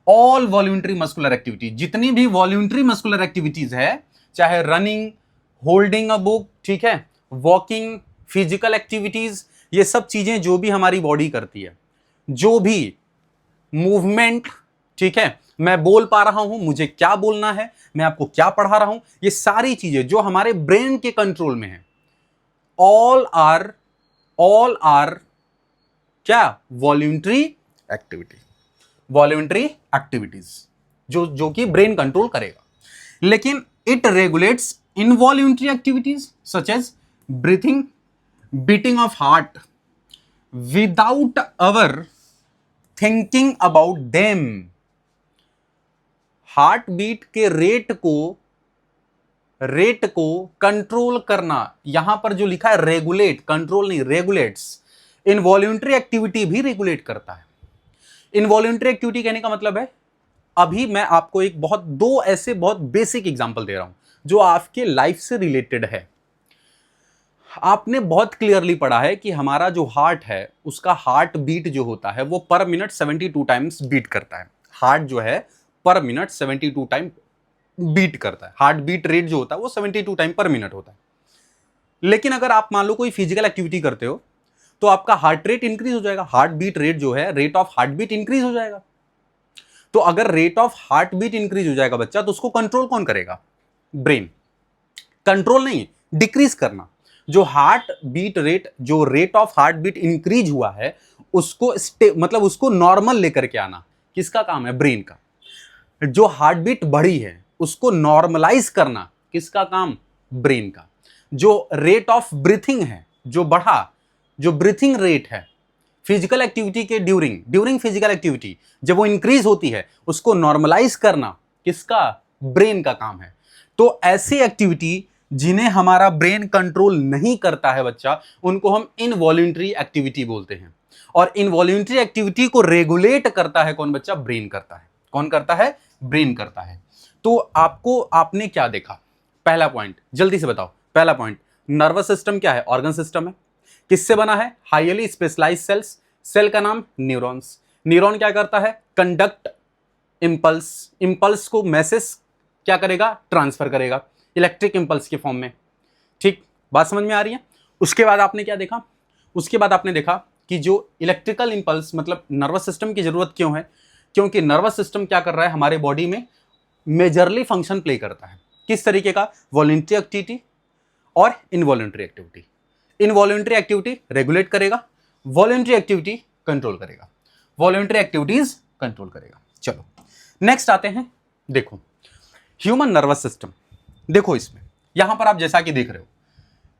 all voluntary muscular activity। जितनी भी voluntary muscular activities है, चाहे रनिंग, होल्डिंग अ बुक, ठीक है, वॉकिंग, फिजिकल एक्टिविटीज, ये सब चीजें जो भी हमारी बॉडी करती है, जो भी मूवमेंट, ठीक है, मैं बोल पा रहा हूं, मुझे क्या बोलना है, मैं आपको क्या पढ़ा रहा हूं, ये सारी चीजें जो हमारे ब्रेन के कंट्रोल में है, ऑल आर क्या, वॉल्यूंटरी एक्टिविटी, वॉल्यूंटरी एक्टिविटीज जो कि ब्रेन कंट्रोल करेगा। लेकिन it regulates involuntary activities such as breathing, beating of heart without our thinking about them. Heart beat के रेट को कंट्रोल करना, यहां पर जो लिखा है रेगुलेट, कंट्रोल नहीं, रेगुलेट्स। इनवॉल्यूंटरी एक्टिविटी भी रेगुलेट करता है। इनवॉल्यूंटरी एक्टिविटी कहने का मतलब है, अभी मैं आपको एक दो ऐसे बहुत बेसिक एग्जांपल दे रहा हूं जो आपके लाइफ से रिलेटेड है। आपने बहुत क्लियरली पढ़ा है कि हमारा जो हार्ट है उसका हार्ट बीट जो होता है वो पर मिनट 72 टाइम्स बीट करता है। हार्ट जो है पर मिनट 72 टाइम बीट करता है। हार्ट बीट रेट जो होता है वो 72 टाइम पर मिनट होता है। लेकिन अगर आप मान लो कोई फिजिकल एक्टिविटी करते हो तो आपका हार्ट रेट इंक्रीज हो जाएगा। हार्ट बीट रेट जो है, rate of heart beat increase हो जाएगा। तो अगर rate of heart beat increase हो जाएगा बच्चा, तो उसको कंट्रोल कौन करेगा? ब्रेन। कंट्रोल नहीं, डिक्रीज करना। जो हार्ट बीट रेट, जो rate of heart beat increase हुआ है उसको मतलब उसको नॉर्मल लेकर के आना किसका काम है? ब्रेन का। जो हार्ट बीट बढ़ी है उसको नॉर्मलाइज करना किसका काम? ब्रेन का। जो रेट ऑफ ब्रीथिंग है जो बढ़ा, जो ब्रीथिंग रेट है फिजिकल एक्टिविटी के ड्यूरिंग फिजिकल एक्टिविटी जब वो इंक्रीज होती है उसको नॉर्मलाइज करना किसका? ब्रेन का काम है। तो ऐसी एक्टिविटी जिन्हें हमारा ब्रेन कंट्रोल नहीं करता है बच्चा, उनको हम इनवॉल्यूंटरी एक्टिविटी बोलते हैं। और इनवॉल्यूंटरी एक्टिविटी को रेगुलेट करता है कौन बच्चा? ब्रेन करता है। कौन करता है? ब्रेन करता है। तो आपने क्या देखा? पहला पॉइंट जल्दी से बताओ। पहला पॉइंट, नर्वस सिस्टम क्या है? ऑर्गन सिस्टम है। किससे बना है? Highly specialized sales. सेल का नाम न्यूरॉन्स। न्यूरॉन क्या करता है? Conduct impulse. इंपल्स को मैसेज क्या करेगा? ट्रांसफर करेगा इलेक्ट्रिक इंपल्स के फॉर्म में। ठीक, बात समझ में आ रही है? उसके बाद आपने क्या देखा? उसके बाद आपने देखा कि जो इलेक्ट्रिकल इंपल्स, मतलब नर्वस सिस्टम की जरूरत क्यों है? क्योंकि नर्वस सिस्टम क्या कर रहा है हमारे बॉडी में? मेजरली फंक्शन प्ले करता है। किस तरीके का? वॉलंटरी एक्टिविटी और involuntary activity. Involuntary activity regulate करेगा, वॉलंटरी एक्टिविटी कंट्रोल करेगा। वॉलंटरी एक्टिविटीज कंट्रोल करेगा। चलो नेक्स्ट आते हैं। देखो ह्यूमन नर्वस सिस्टम, देखो इसमें यहां पर आप जैसा कि देख रहे हो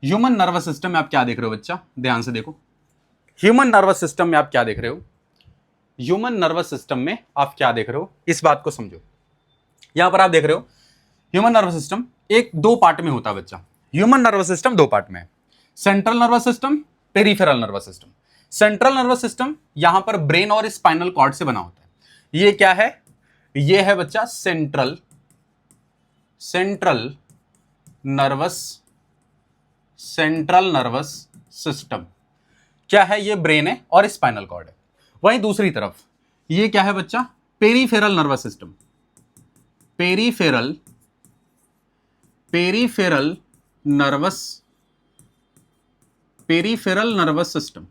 ह्यूमन नर्वस सिस्टम में आप क्या देख रहे हो बच्चा? ध्यान से देखो। ह्यूमन नर्वस सिस्टम में आप क्या देख रहे हो? ह्यूमन नर्वस सिस्टम में आप क्या देख रहे हो? इस बात को समझो। यहां पर आप देख रहे हो ह्यूमन नर्वस सिस्टम एक दो पार्ट में होता है बच्चा। ह्यूमन नर्वस सिस्टम दो पार्ट में है, central nervous system, peripheral nervous system. Central nervous system यहां पर ब्रेन और स्पाइनल कॉर्ड से बना होता है। ये क्या है? ये है बच्चा सेंट्रल नर्वस सिस्टम। क्या है? ये ब्रेन है और स्पाइनल कॉर्ड है। वहीं दूसरी तरफ ये क्या है बच्चा? Peripheral nervous system. Peripheral nervous system.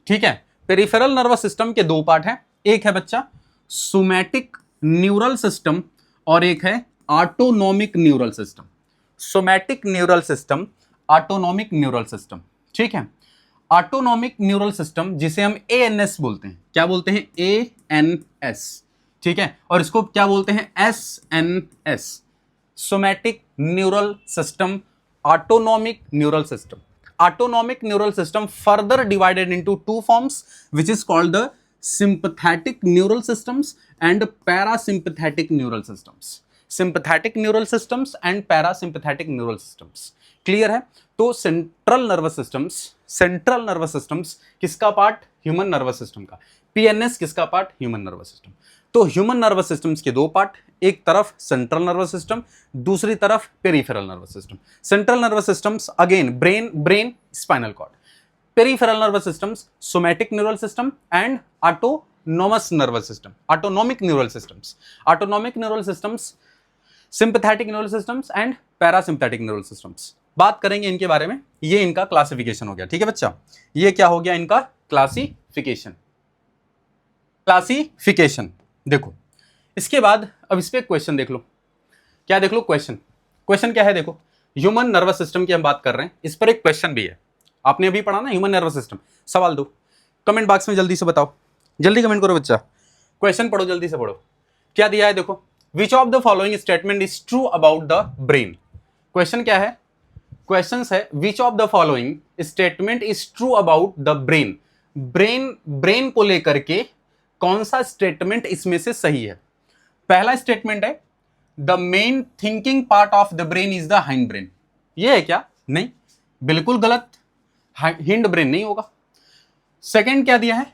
ठीक है, पेरिफेरल नर्वस सिस्टम के दो पार्ट हैं। एक है बच्चा सोमैटिक न्यूरल सिस्टम और एक है autonomic neural system. Somatic neural system, autonomic neural system. ठीक है, ऑटोनॉमिक न्यूरल सिस्टम जिसे हम एएनएस बोलते हैं। क्या बोलते हैं? एएनएस। ठीक है, और इसको क्या बोलते हैं? SNS. Somatic neural system, autonomic neural system. Autonomic neural system further divided into two forms which is called the sympathetic neural systems and parasympathetic neural systems. Sympathetic neural systems and parasympathetic neural systems. Clear है? तो central nervous systems किसका part? Human nervous system का। PNS किसका part? Human nervous system. तो human nervous systems के दो part, एक तरफ सेंट्रल नर्वस सिस्टम, दूसरी तरफ peripheral nervous system. Central nervous systems again brain spinal cord. Peripheral nervous systems somatic neural system and autonomous nervous system, autonomic neural systems. Autonomic neural systems, sympathetic neural systems and parasympathetic neural systems. बात करेंगे इनके बारे में। ये इनका classification हो गया। ठीक है बच्चा, ये क्या हो गया? इनका क्लासिफिकेशन। देखो इसके बाद अब इस पे क्वेश्चन देख लो। क्या देख लो? क्वेश्चन क्या है? देखो ह्यूमन नर्वस सिस्टम की हम बात कर रहे हैं, इस पर एक क्वेश्चन भी है। आपने अभी पढ़ा ना ह्यूमन नर्वस सिस्टम। सवाल दो, कमेंट बॉक्स में जल्दी से बताओ। जल्दी कमेंट करो बच्चा, क्वेश्चन पढ़ो, जल्दी से पढ़ो। क्या दिया है? देखो, which of the following statement is true about the brain. Question क्या है? क्वेश्चन है which of the following statement is true about the brain. Brain को लेकर के कौन सा स्टेटमेंट इसमें से सही है? पहला स्टेटमेंट है the main thinking part of the brain is the hind brain. ये है क्या? नहीं, बिल्कुल गलत। हिंड ब्रेन नहीं होगा। सेकंड क्या दिया है?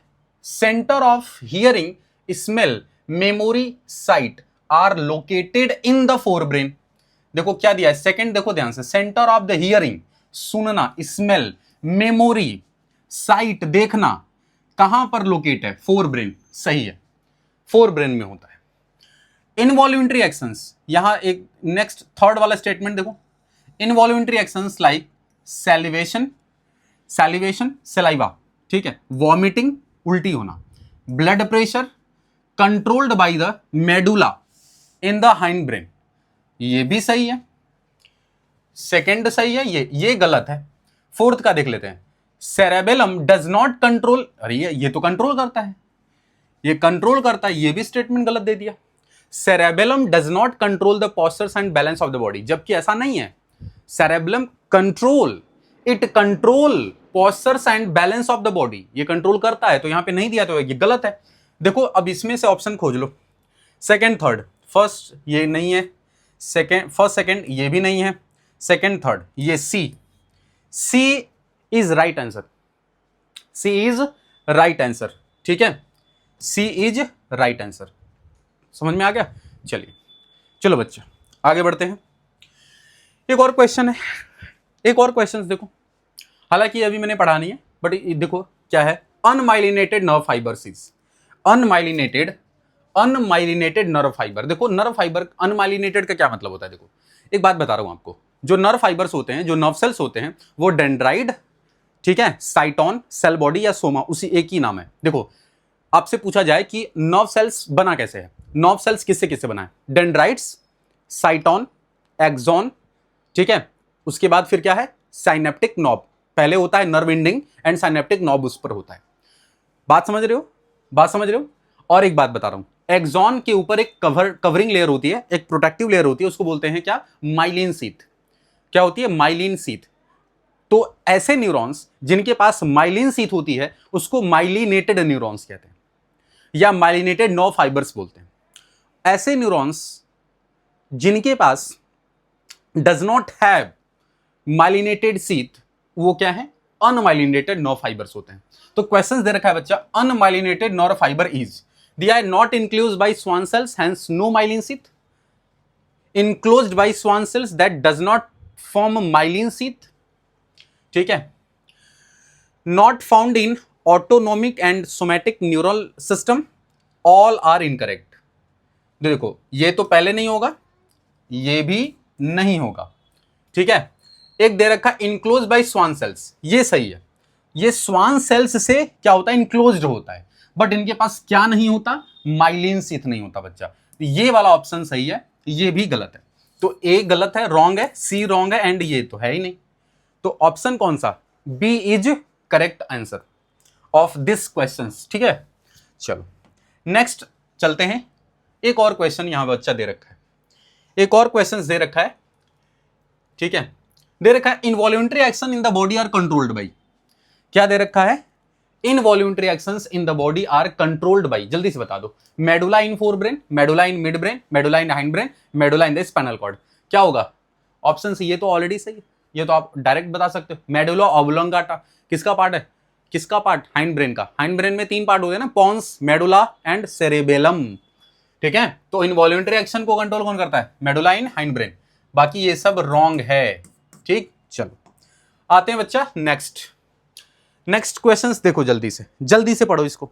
Centre of hearing, smell, memory, sight are located in the forebrain. देखो क्या दिया है सेकंड, देखो ध्यान से, सेंटर ऑफ द हियरिंग सुनना, स्मेल, मेमोरी, साइट, देखना, कहां पर लोकेट है? फोर ब्रेन, सही है, फोर ब्रेन में होता है। इनवॉल्यूंटरी एक्शंस, यहां एक नेक्स्ट थर्ड वाला स्टेटमेंट देखो, involuntary actions like salivation, saliva, ठीक है, वॉमिटिंग, उल्टी होना, blood pressure, controlled by the medulla in the hind brain, ये भी सही है, सेकंड सही है, ये गलत है। फोर्थ का देख लेते हैं, सेरेबेलम डज नॉट कंट्रोल, अरे ये तो कंट्रोल करता है, ये कंट्रोल करता है, ये भी स्टेटमेंट गलत दे दिया। Cerebellum does not control the postures and balance of the body, जबकि ऐसा नहीं है। Cerebellum control, it control postures and balance of the body, ये कंट्रोल करता है, तो यहां पे नहीं दिया तो ये गलत है। देखो अब इसमें से ऑप्शन खोज लो, सेकंड थर्ड, फर्स्ट ये नहीं है, सेकंड फर्स्ट सेकंड ये भी नहीं है, सेकंड थर्ड ये C is right answer, C is right answer, ठीक है, सी इज राइट आंसर। समझ में आ गया? चलिए चलो बच्चे आगे बढ़ते हैं। एक और क्वेश्चन है, एक और क्वेश्चन देखो, हालांकि अभी मैंने पढ़ा नहीं है, बट देखो क्या है, unmyelinated nerve fibres is, unmyelinated nerve fibre. देखो नर्व फाइबर, अनमाइलिनेटेड का क्या मतलब होता है? देखो एक बात बता रहा हूं आपको, जो नर्व फाइबर्स होते हैं, जो नर्व सेल्स होते हैं, वो डेंड्राइड, ठीक है, साइटोन, सेल बॉडी या सोमा, उसी एक ही नाम है। देखो आपसे पूछा जाए कि नर्व सेल्स बना कैसे है, नर्व सेल्स किससे किससे बना है? डेंड्राइट्स, साइटोन, एक्सॉन, ठीक है, उसके बाद फिर क्या है? साइनेप्टिक नॉब, पहले होता है nerve ending and synaptic knob उस पर होता है। बात समझ रहे हो? बात समझ रहे हो? और एक बात बता रहा हूं, एक्सॉन के ऊपर एक कवरिंग लेयर होती है, एक प्रोटेक्टिव लेयर होती है, उसको बोलते हैं क्या? Myelin sheath. क्या होती है? Myelin sheath. तो ऐसे न्यूरॉन्स जिनके पास माइलिन शीथ होती है उसको माइलिनेटेड न्यूरॉन्स कहते हैं, या माइलिनेटेड नर्व फाइबर्स बोलते हैं। ऐसे न्यूरॉन्स जिनके पास does not have myelinated sheath, वो क्या है? अनमाइलिनेटेड नर्व फाइबर्स होते हैं। तो क्वेश्चन दे रखा है बच्चा, unmyelinated nerve fibre is, they are not enclosed by Schwann cells, hence no myelin sheath, enclosed by Schwann cells that does not form a myelin sheath, ठीक है, not found in autonomic and somatic neural system, all are incorrect। देखो ये तो पहले नहीं होगा, ये भी नहीं होगा, ठीक है। एक दे रखा इनक्लोज बाय स्वान सेल्स, ये सही है, ये स्वान सेल्स से क्या होता है? इनक्लोज्ड होता है, बट इनके पास क्या नहीं होता? माइलिन शीथ नहीं होता बच्चा। ये वाला ऑप्शन सही है, ये भी गलत है। तो ए गलत है, रॉन्ग है, सी रॉन्ग है, एंड ये तो है ही नहीं। तो ऑप्शन कौन सा? B is correct answer of this question, ठीक है। चलो नेक्स्ट चलते हैं। एक और क्वेश्चन यहां बच्चा दे रखा है, एक और क्वेश्चन दे रखा है, ठीक है, दे रखा है involuntary action in the body are controlled by. क्या दे रखा है? Involuntary actions in the body are controlled by, जल्दी से बता दो। Medulla in forebrain, medulla in midbrain, medulla in hindbrain, medulla in the spinal cord. क्या होगा? ऑप्शन सी, ये तो ऑलरेडी सही है, ये तो आप डायरेक्ट बता सकते हो। मेडुला ऑब्लोंगाटा किसका पार्ट है? किसका पार्ट? हाइंड ब्रेन का। हाइंड ब्रेन में तीन पार्ट होते हैं ना, पॉन्स, मेडुला एंड सेरेबेलम, ठीक है। तो इनवॉल्यूंटरी एक्शन को कंट्रोल कौन करता है? Medulla in hind brain. बाकी ये सब रॉन्ग है, ठीक। चलो आते हैं बच्चा नेक्स्ट क्वेश्चंस देखो, जल्दी से पढ़ो इसको,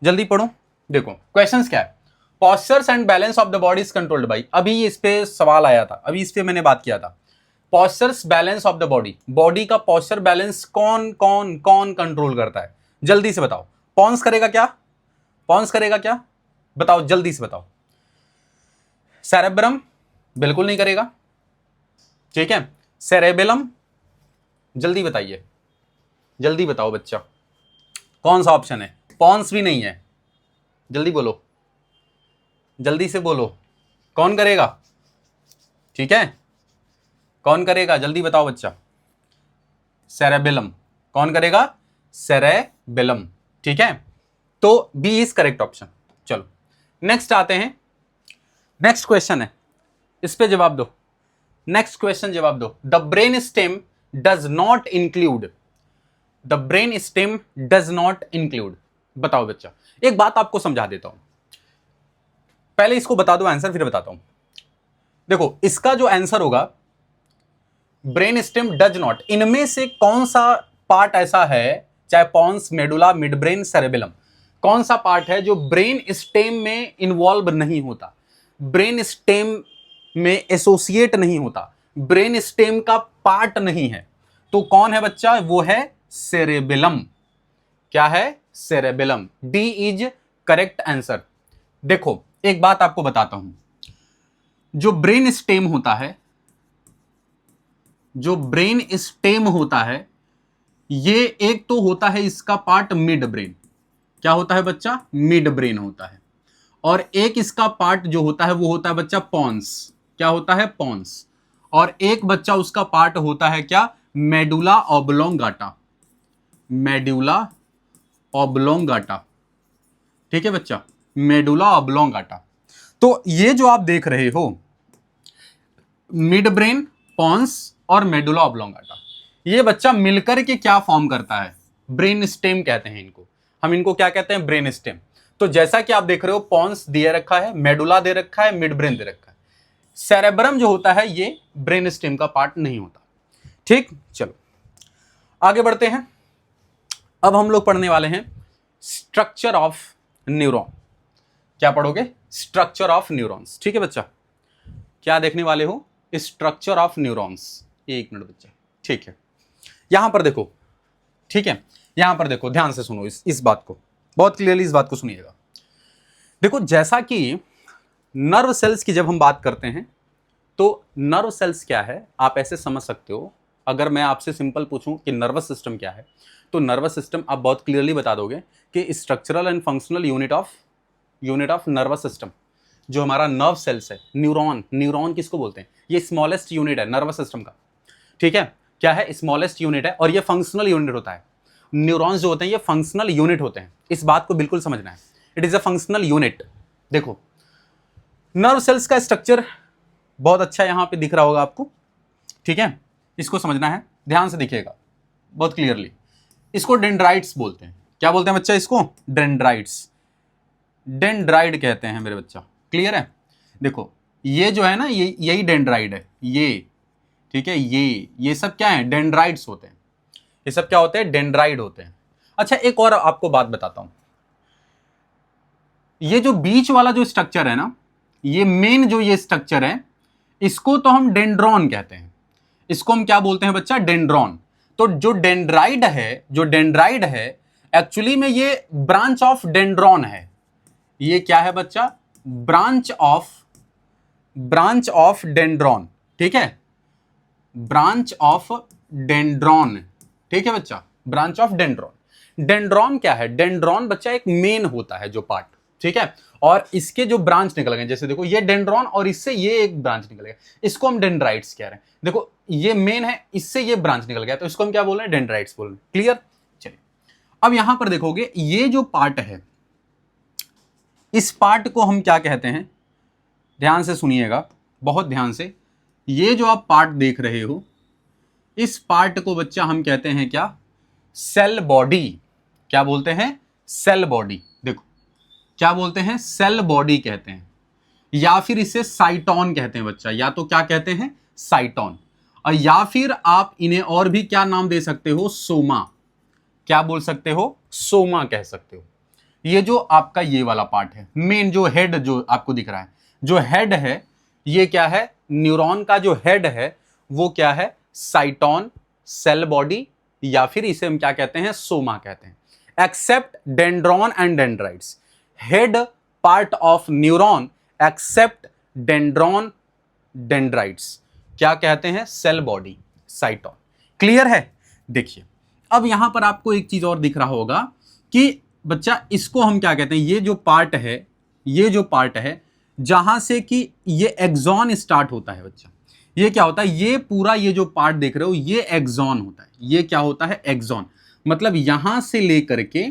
जल्दी पढ़ो। देखो क्वेश्चंस क्या है? Postures and balance of the body is controlled by, अभी इस पे सवाल आया था, अभी इस पे मैंने बात किया था। Postures balance of the body, body का पोस्चर बैलेंस कौन कौन कौन कंट्रोल करता है? जल्दी से बताओ। पॉन्स करेगा क्या? पॉन्स करेगा क्या? बताओ, जल्दी से बताओ। सेरेब्रम बिल्कुल नहीं करेगा, ठीक है। सेरेबेलम, जल्दी बताइए, जल्दी बताओ बच्चा, कौन सा ऑप्शन है? पॉन्स भी नहीं है, जल्दी बोलो, जल्दी से बोलो, कौन करेगा? ठीक है, कौन करेगा? जल्दी बताओ बच्चा। सेरेबेलम, कौन करेगा? सेरेबेलम, ठीक है। तो बी इज करेक्ट ऑप्शन। चलो नेक्स्ट आते हैं, नेक्स्ट क्वेश्चन है, इस पे जवाब दो, नेक्स्ट क्वेश्चन जवाब दो। The brain stem does not include, the brain stem does not include, बताओ बच्चा। एक बात आपको समझा देता हूं, पहले इसको बता दो आंसर, फिर बताता हूं। देखो इसका जो आंसर होगा ब्रेन स्टेम डज नॉट, इनमें से कौन सा पार्ट ऐसा है, चाहे pons, medulla, midbrain, cerebellum, कौन सा पार्ट है जो ब्रेन स्टेम में इन्वॉल्व नहीं होता, ब्रेन स्टेम में एसोसिएट नहीं होता, ब्रेन स्टेम का पार्ट नहीं है? तो कौन है बच्चा? वो है सेरेबेलम। क्या है? Cerebellum. D is correct answer. देखो एक बात आपको बताता हूं, जो ब्रेन स्टेम होता है, जो ब्रेन स्टेम होता है, ये एक तो होता है इसका पार्ट मिड ब्रेन। क्या होता है बच्चा? मिड ब्रेन होता है। और एक इसका पार्ट जो होता है वो होता है बच्चा पॉन्स। क्या होता है? पॉन्स। और एक बच्चा उसका पार्ट होता है क्या? Medulla oblongata. Medulla oblongata. ठीक है बच्चा, मेडुला ऑब्लोंगाटा। तो ये जो आप देख रहे हो, मिड ब्रेन, पॉन्स और मेडुला ऑब्लोंगाटा, ये बच्चा मिलकर के क्या फॉर्म करता है? ब्रेन स्टेम कहते हैं इनको। हम इनको क्या कहते हैं? Brain stem. तो जैसा कि आप देख रहे हो, पॉन्स दे रखा है, मेडुला दे रखा है, मिड ब्रेन दे रखा है। सेरेब्रम जो होता है ये ब्रेन स्टेम का पार्ट नहीं होता। ठीक, चलो आगे बढ़ते हैं। अब हम लोग पढ़ने वाले हैं स्ट्रक्चर ऑफ न्यूरॉन। क्या पढ़ोगे? Structure of neurons. ठीक है बच्चा, क्या देखने वाले हो? Structure of neurons. एक मिनट बच्चा, ठीक है, यहां पर देखो। ठीक है, यहां पर देखो, ध्यान से सुनो इस बात को, बहुत क्लियरली इस बात को सुनिएगा। देखो, जैसा कि नर्व सेल्स की जब हम बात करते हैं, तो नर्व सेल्स क्या है आप ऐसे समझ सकते हो। अगर मैं आपसे सिंपल पूछूं कि नर्वस सिस्टम क्या है, तो नर्वस सिस्टम आप बहुत क्लियरली बता दोगे कि structural and functional unit of nervous system. जो हमारा नर्व सेल्स है, न्यूरॉन, न्यूरॉन किसको बोलते हैं? ये स्मॉलेस्ट यूनिट है नर्वस सिस्टम का। ठीक है, क्या है? स्मॉलेस्ट यूनिट है, और ये फंक्शनल यूनिट होता है। न्यूरॉन्स जो होते हैं ये फंक्शनल यूनिट होते हैं, इस बात को बिल्कुल समझना है। It is a functional unit. देखो, नर्व सेल्स का स्ट्रक्चर बहुत अच्छा यहां पे दिख रहा होगा आपको। ठीक है, इसको समझना है, ध्यान से दिखिएगा बहुत क्लियरली। इसको डेंड्राइट्स बोलते हैं। क्या बोलते हैं बच्चा? इसको डेंड्राइट्स, डेंड्राइड कहते हैं मेरे बच्चा। क्लियर है? देखो, ये जो है ना, ये यही डेंड्राइड है, ये। ठीक है, ये सब क्या है? डेंड्राइड्स होते हैं। ये सब क्या होते हैं? डेंड्राइड होते हैं। अच्छा, एक और आपको बात बताता हूं। ये जो बीच वाला जो स्ट्रक्चर है ना, ये मेन जो ये स्ट्रक्चर है, इसको तो हम डेंड्रॉन कहते हैं। इसको हम क्या बोलते हैं बच्चा? डेंड्रॉन। तो जो डेंड्राइड है, एक्चुअली में ये ब्रांच ऑफ डेंड्रॉन है। ये क्या है बच्चा? Branch of dendron. ठीक है, ब्रांच ऑफ डेंड्रॉन। ठीक है बच्चा, ब्रांच ऑफ डेंड्रॉन। डेंड्रॉन क्या है? डेंड्रॉन बच्चा एक मेन होता है जो पार्ट। ठीक है, और इसके जो ब्रांच निकल गए, जैसे देखो ये डेंड्रॉन और इससे ये एक ब्रांच निकल गया, इसको हम डेंड्राइट्स कह रहे हैं। देखो, ये मेन है, इससे ये ब्रांच निकल गया, तो इसको हम क्या बोल रहे हैं? डेंड्राइट्स बोल रहे हैं। क्लियर? चलिए, अब यहां पर देखोगे, ये जो पार्ट है, इस पार्ट को हम क्या कहते हैं? ध्यान से सुनिएगा, बहुत ध्यान से। ये जो आप पार्ट देख रहे हो, इस पार्ट को बच्चा हम कहते हैं क्या? Cell body. क्या बोलते हैं? Cell body. देखो, क्या बोलते हैं? सेल बॉडी कहते हैं, या फिर इसे साइटोन कहते हैं बच्चा। या तो क्या कहते हैं? साइटोन। और या फिर आप इन्हें और भी क्या नाम दे सकते हो? सोमा। क्या बोल सकते हो? सोमा कह सकते हो। ये जो आपका ये वाला पार्ट है, मेन जो हेड जो आपको दिख रहा है, जो हेड है, ये क्या है? न्यूरॉन का जो हेड है वो क्या है? साइटोन, सेल बॉडी, या फिर इसे हम क्या कहते हैं? सोमा कहते हैं। Except dendron and dendrites, head part of neuron except dendron dendrites क्या कहते हैं? Cell body, साइटोन। क्लियर है? देखिए, अब यहां पर आपको एक चीज और दिख रहा होगा कि बच्चा इसको हम क्या कहते हैं? ये जो पार्ट है, ये जो पार्ट है जहां से कि ये एक्सॉन स्टार्ट होता है बच्चा, ये क्या होता है? ये पूरा ये जो पार्ट देख रहे हो, ये एक्सॉन होता है। ये क्या होता है? एक्सॉन। मतलब यहां से लेकर के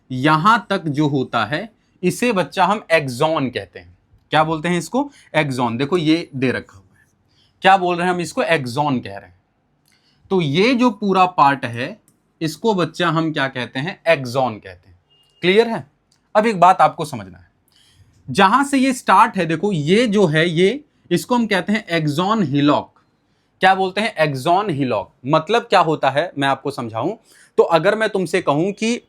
यहां तक जो होता है, इसे बच्चा हम एक्सॉन कहते हैं। क्या बोलते हैं इसको? एक्सॉन। देखो, ये दे रखा हुआ है, क्या बोल रहे हैं हम? इसको एक्सॉन कह रहे हैं। तो ये जो पूरा पार्ट है, इसको बच्चा हम क्या कहते हैं? एक्सॉन कहते हैं। क्लियर है? अब एक बात आपको समझना है, जहां से ये स्टार्ट है, देखो ये जो है, ये इसको हम कहते हैं एक्सॉन हिलॉक। क्या बोलते हैं, एक्सॉन हिलॉक। मतलब क्या होता है मैं आपको समझाऊं तो अगर मैं तुमसे कहूं कि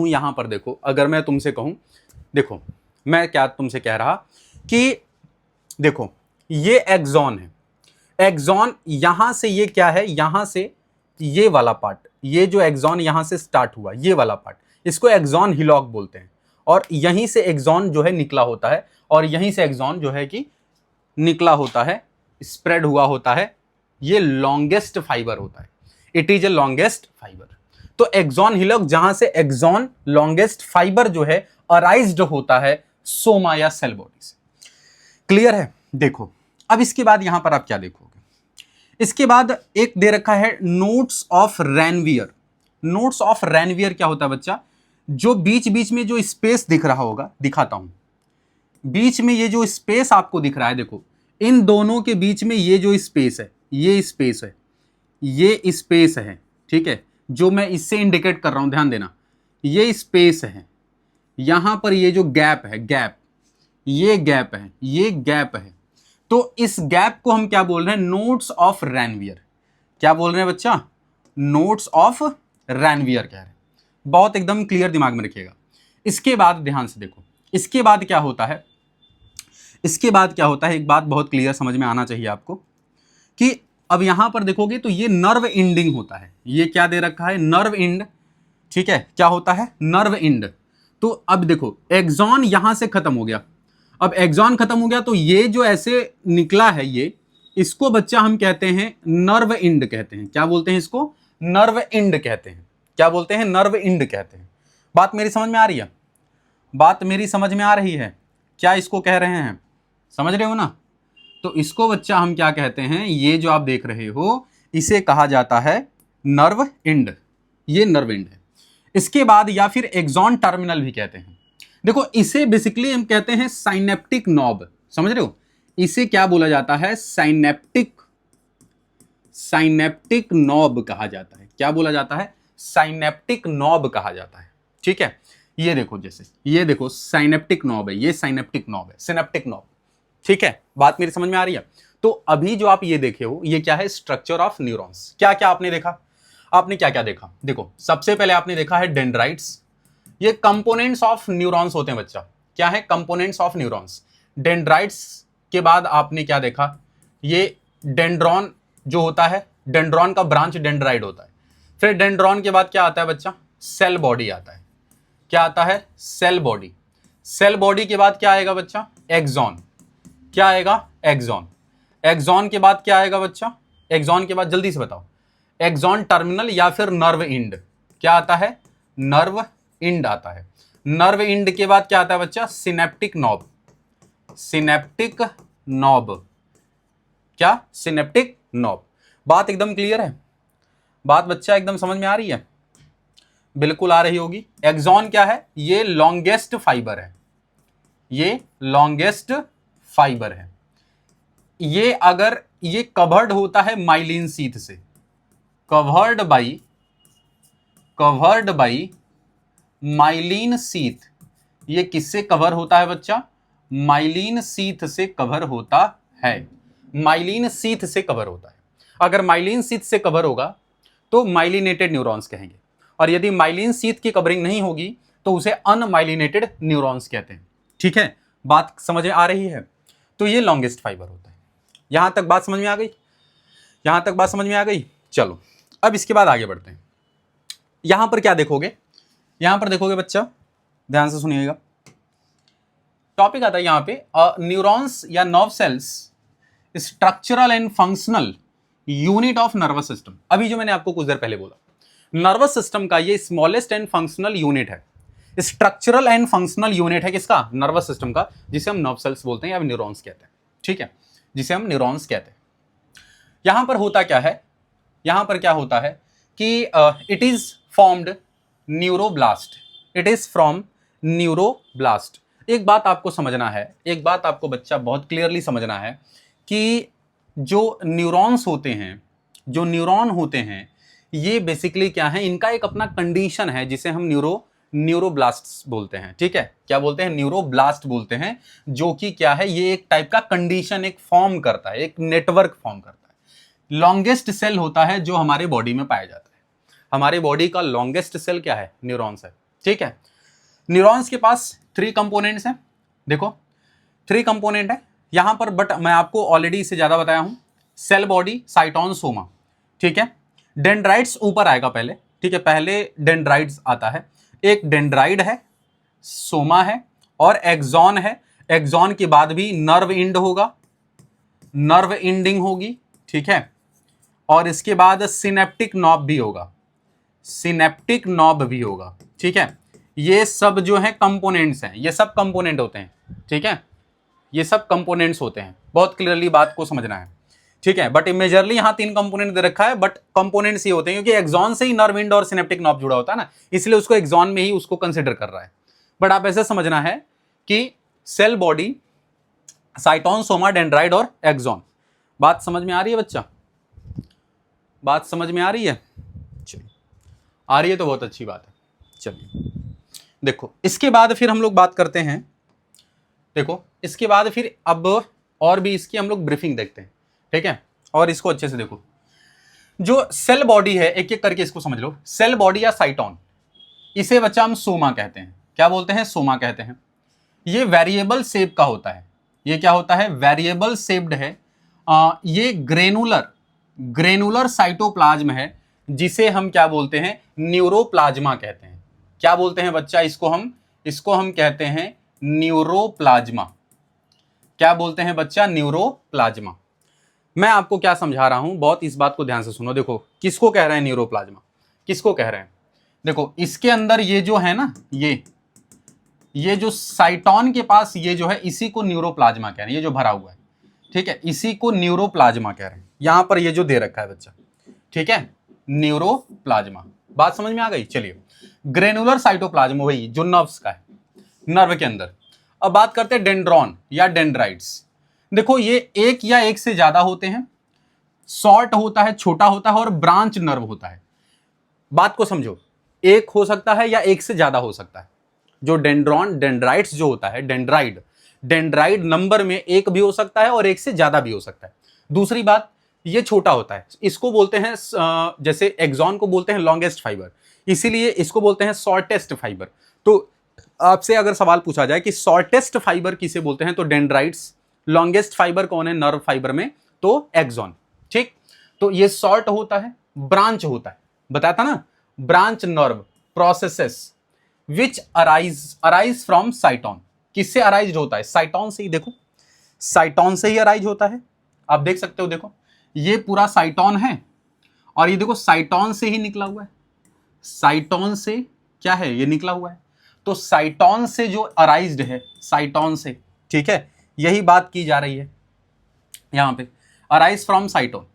यहां पर देखो, अगर मैं तुमसे कहूं, देखो मैं क्या तुमसे कह रहा कि देखो ये एक्सॉन है, एक्सॉन यहां से ये क्या है, यहां से ये वाला पार्ट, ये जो एक्सॉन यहां से स्टार्ट हुआ ये वाला पार्ट, इसको एक्सॉन हिलॉक बोलते हैं। और यहीं से एक्सॉन जो है निकला होता है, और यहीं से एक्सॉन जो है कि निकला होता है, स्प्रेड हुआ होता है, ये लॉन्गेस्ट फाइबर होता है, it is a longest fibre. तो एक्सॉन हिलॉक जहां से एक्सॉन लॉन्गेस्ट फाइबर जो है अराइज्ड होता है सोमा या सेल बॉडी से। क्लियर है? देखो अब इसके बाद यहां पर आप क्या देखोगे, इसके बाद एक दे रखा है notes of Ranvier. Notes of Ranvier क्या होता है बच्चा, जो बीच बीच में जो स्पेस दिख रहा होगा, दिखाता हूं, बीच में ये जो स्पेस आपको दिख रहा है, देखो इन दोनों के बीच में ये जो स्पेस है, ये स्पेस है, ये स्पेस है, ठीक है, जो मैं इससे इंडिकेट कर रहा हूं, ध्यान देना, ये स्पेस है, यहां पर ये जो गैप है, गैप, ये गैप है, ये गैप है, तो इस गैप को हम क्या बोल रहे हैं, नोट्स ऑफ रैनवियर। क्या बोल रहे हैं बच्चा, नोट्स ऑफ रैनवियर कह रहे हैं। बहुत एकदम क्लियर दिमाग में रखिएगा। इसके बाद ध्यान से देखो, इसके बाद क्या होता है, इसके बाद क्या होता है, एक बात बहुत क्लियर समझ में आना चाहिए आपको कि अब यहां पर देखोगे तो ये नर्व इंडिंग होता है, ये क्या दे रखा है, नर्व इंड, ठीक है, क्या होता है, नर्व इंड। तो अब देखो एक्सॉन यहां से खत्म हो गया, अब एक्सॉन खत्म हो गया तो ये जो ऐसे निकला है ये, इसको बच्चा हम कहते हैं नर्व इंड कहते हैं। क्या बोलते हैं इसको, नर्व इंड कहते हैं। क्या बोलते हैं, नर्व इंड कहते हैं। बात मेरी समझ में आ रही है, बात मेरी समझ में आ रही है, क्या इसको कह रहे हैं, समझ रहे हो ना? तो इसको बच्चा हम क्या कहते हैं, ये जो आप देख रहे हो इसे कहा जाता है नर्व इंड, ये नर्व इंड है। इसके बाद या फिर एक्सॉन टर्मिनल भी कहते हैं। देखो इसे बेसिकली हम कहते हैं साइनेप्टिक नॉब, समझ रहे हो, इसे क्या बोला जाता है, साइनेप्टिक नॉब कहा जाता है। क्या बोला जाता है, साइनेप्टिक नॉब कहा जाता है, ठीक है। ये देखो, जैसे ये देखो साइनेप्टिक नॉब है, ये साइनेप्टिक नॉब है, सिनेप्टिक नॉब, ठीक है। बात मेरी समझ में आ रही है? तो अभी जो आप ये देखे हो ये क्या है, स्ट्रक्चर ऑफ न्यूरॉन्स। क्या क्या आपने देखा, आपने क्या क्या देखा, देखो सबसे पहले आपने देखा है डेंड्राइट्स, ये कंपोनेंट्स ऑफ न्यूरॉन्स होते हैं बच्चा। क्या है, कंपोनेंट्स ऑफ न्यूरॉन्स। डेंड्राइट्स के बाद आपने क्या देखा, ये डेंड्रॉन जो होता है, डेंड्रॉन का ब्रांच डेंड्राइट होता है। फिर डेंड्रॉन के बाद क्या आता है बच्चा, सेल बॉडी आता है। क्या आता है, सेल बॉडी। सेल बॉडी के बाद क्या आएगा बच्चा, एक्सॉन। क्या आएगा, एक्सॉन। एक्सॉन के बाद क्या आएगा बच्चा, एक्सॉन के बाद जल्दी से बताओ, एक्सॉन टर्मिनल या फिर नर्व इंड। क्या आता है, नर्व इंड आता है। नर्व इंड के बाद क्या आता है बच्चा, सिनेप्टिक नॉब। सिनेप्टिक नॉब, क्या, सिनेप्टिक नॉब। बात एकदम क्लियर है, बात बच्चा एकदम समझ में आ रही है, बिल्कुल आ रही होगी। एक्सॉन क्या है, ये लॉन्गेस्ट फाइबर है, ये लॉन्गेस्ट फाइबर है। ये अगर ये कवर्ड होता है माइलिन शीथ से, कवर्ड बाई माइलिन शीथ। ये किससे कवर होता है बच्चा, माइलिन शीथ से कवर होता है, माइलिन शीथ से कवर होता है। अगर माइलिन शीथ से कवर होगा तो माइलिनेटेड न्यूरॉन्स कहेंगे, और यदि माइलिन शीथ की कवरिंग नहीं होगी तो उसे अनमाइलिनेटेड न्यूरॉन्स कहते हैं, ठीक है। बात समझ में आ रही है? तो ये लॉन्गेस्ट फाइबर होता है। यहां तक बात समझ में आ गई, यहां तक बात समझ में आ गई। चलो अब इसके बाद आगे बढ़ते हैं। यहां पर क्या देखोगे, यहां पर देखोगे बच्चा, ध्यान से सुनिएगा, टॉपिक आता है यहां पे न्यूरॉन्स या nerve cells structural and functional unit of nervous system. अभी जो मैंने आपको कुछ देर पहले बोला, नर्वस सिस्टम का ये स्मॉलेस्ट एंड फंक्शनल यूनिट है, स्ट्रक्चरल एंड फंक्शनल यूनिट है किसका, नर्वस सिस्टम का, जिसे हम नर्व सेल्स बोलते हैं या न्यूरॉन्स कहते हैं, ठीक है, जिसे हम न्यूरॉन्स कहते हैं। यहां पर होता क्या है, यहां पर क्या होता है कि it is formed neuroblast, it is from neuroblast. एक बात आपको समझना है, एक बात आपको बच्चा बहुत क्लियरली समझना है कि जो न्यूरॉन्स होते हैं, जो न्यूरॉन होते हैं, ये बेसिकली क्या है, इनका एक अपना कंडीशन है जिसे हम न्यूरो न्यूरोब्लास्ट बोलते हैं। ठीक है, क्या बोलते हैं? न्यूरोब्लास्ट बोलते हैं, जो कि क्या है, ये एक टाइप का कंडीशन एक फॉर्म करता है, एक नेटवर्क फॉर्म करता है। लॉन्गेस्ट सेल होता है जो हमारे बॉडी में पाया जाता है। हमारे बॉडी का लॉन्गेस्ट सेल क्या है? न्यूरॉन्स है। ठीक है, न्यूरॉन्स के पास 3 कंपोनेंट्स हैं। देखो 3 कंपोनेंट है यहां पर, बट मैं आपको ऑलरेडी इससे ज्यादा बताया हूं। Cell body, cyton, soma. ठीक है, डेंड्राइट्स ऊपर आएगा पहले। ठीक है, पहले डेंड्राइट्स आता है। एक डेंड्राइड है, सोमा है और एक्सॉन है। एक्सॉन के बाद भी नर्व इंड होगा, नर्व इंडिंग होगी। ठीक है, और इसके बाद सिनेप्टिक नॉब भी होगा, सिनेप्टिक नॉब भी होगा। ठीक है, ये सब जो है कंपोनेंट्स हैं, ये सब कंपोनेंट होते हैं। ठीक है, ये सब कंपोनेंट्स होते हैं। बहुत क्लियरली बात को समझना है। ठीक है, बट मेजरली यहां 3 कंपोनेंट दे रखा है, बट कंपोनेंट्स ही होते हैं क्योंकि एक्सॉन से ही नर्व इंड और सिनेप्टिक नॉब जुड़ा होता है ना, इसलिए उसको एक्सॉन में ही उसको कंसिडर कर रहा है। बट आप ऐसे समझना है कि cell body, cyton, soma, dendrite और एक्सॉन। बात समझ में आ रही है बच्चा? बात समझ में आ रही है? चलिए, आ रही है तो बहुत अच्छी बात है। चलिए देखो, इसके बाद फिर हम लोग बात करते हैं। देखो इसके बाद फिर अब और भी इसकी हम लोग ब्रीफिंग देखते हैं। ठीक है, और इसको अच्छे से देखो। जो सेल बॉडी है, एक एक करके इसको समझ लो। सेल बॉडी या साइटोन, इसे बच्चा हम सोमा कहते हैं। क्या बोलते हैं? सोमा कहते हैं। ये वेरिएबल शेप का होता है। ये क्या होता है? वेरिएबल शेप्ड है। ये ग्रेनुलर साइटोप्लाज्म है, जिसे हम क्या बोलते हैं? न्यूरोप्लाज्मा कहते हैं। क्या बोलते हैं बच्चा? इसको हम कहते हैं न्यूरोप्लाज्मा। क्या बोलते हैं बच्चा? न्यूरोप्लाज्मा। मैं आपको क्या समझा रहा हूं, बहुत इस बात को ध्यान से सुनो। देखो किसको कह रहे हैं न्यूरोप्लाज्मा, किसको कह रहे हैं? देखो इसके अंदर ये जो है ना, ये जो साइटोन के पास ये जो है, इसी को न्यूरोप्लाज्मा कह रहे हैं। ये जो भरा हुआ है, ठीक है, इसी को न्यूरोप्लाज्मा कह रहे हैं। यहां पर ये जो दे रखा है बच्चा, ठीक है, न्यूरोप्लाज्मा। बात समझ में आ गई? चलिए, ग्रेनुलर साइटोप्लाज्म वही जो नर्व्स का है, नर्व के अंदर। अब बात करते हैं डेंड्रॉन या डेंड्राइट्स। देखो ये एक या एक से ज्यादा होते हैं, शॉर्ट होता है, छोटा होता है और ब्रांच नर्व होता है। बात को समझो, एक हो सकता है या एक से ज्यादा हो सकता है। जो डेंड्रॉन, डेंड्राइट्स जो होता है, डेंड्राइड नंबर में एक भी हो सकता है और एक से ज्यादा भी हो सकता है। दूसरी बात, ये छोटा होता है। इसको बोलते हैं, जैसे एक्सॉन को बोलते हैं लॉन्गेस्ट फाइबर, इसीलिए इसको बोलते हैं शॉर्टेस्ट फाइबर। तो आपसे अगर सवाल पूछा जाए कि शॉर्टेस्ट फाइबर किसे बोलते हैं, तो डेंड्राइट्स। लॉन्गेस्ट फाइबर कौन है नर्व फाइबर में? तो एक्सॉन। ठीक, तो ये शॉर्ट होता है, ब्रांच होता है, बताया था ना, branch nerve processes which arise from साइटोन। किससे अराइज होता है? साइटोन से ही। देखो साइटोन से ही अराइज होता है। आप देख सकते हो, देखो ये पूरा साइटोन है और ये देखो साइटोन से ही निकला हुआ है। साइटोन से क्या है? ये निकला हुआ है। तो साइटोन से जो अराइज्ड है, साइटोन से, ठीक है, यही बात की जा रही है यहां पे, arise from साइटोन।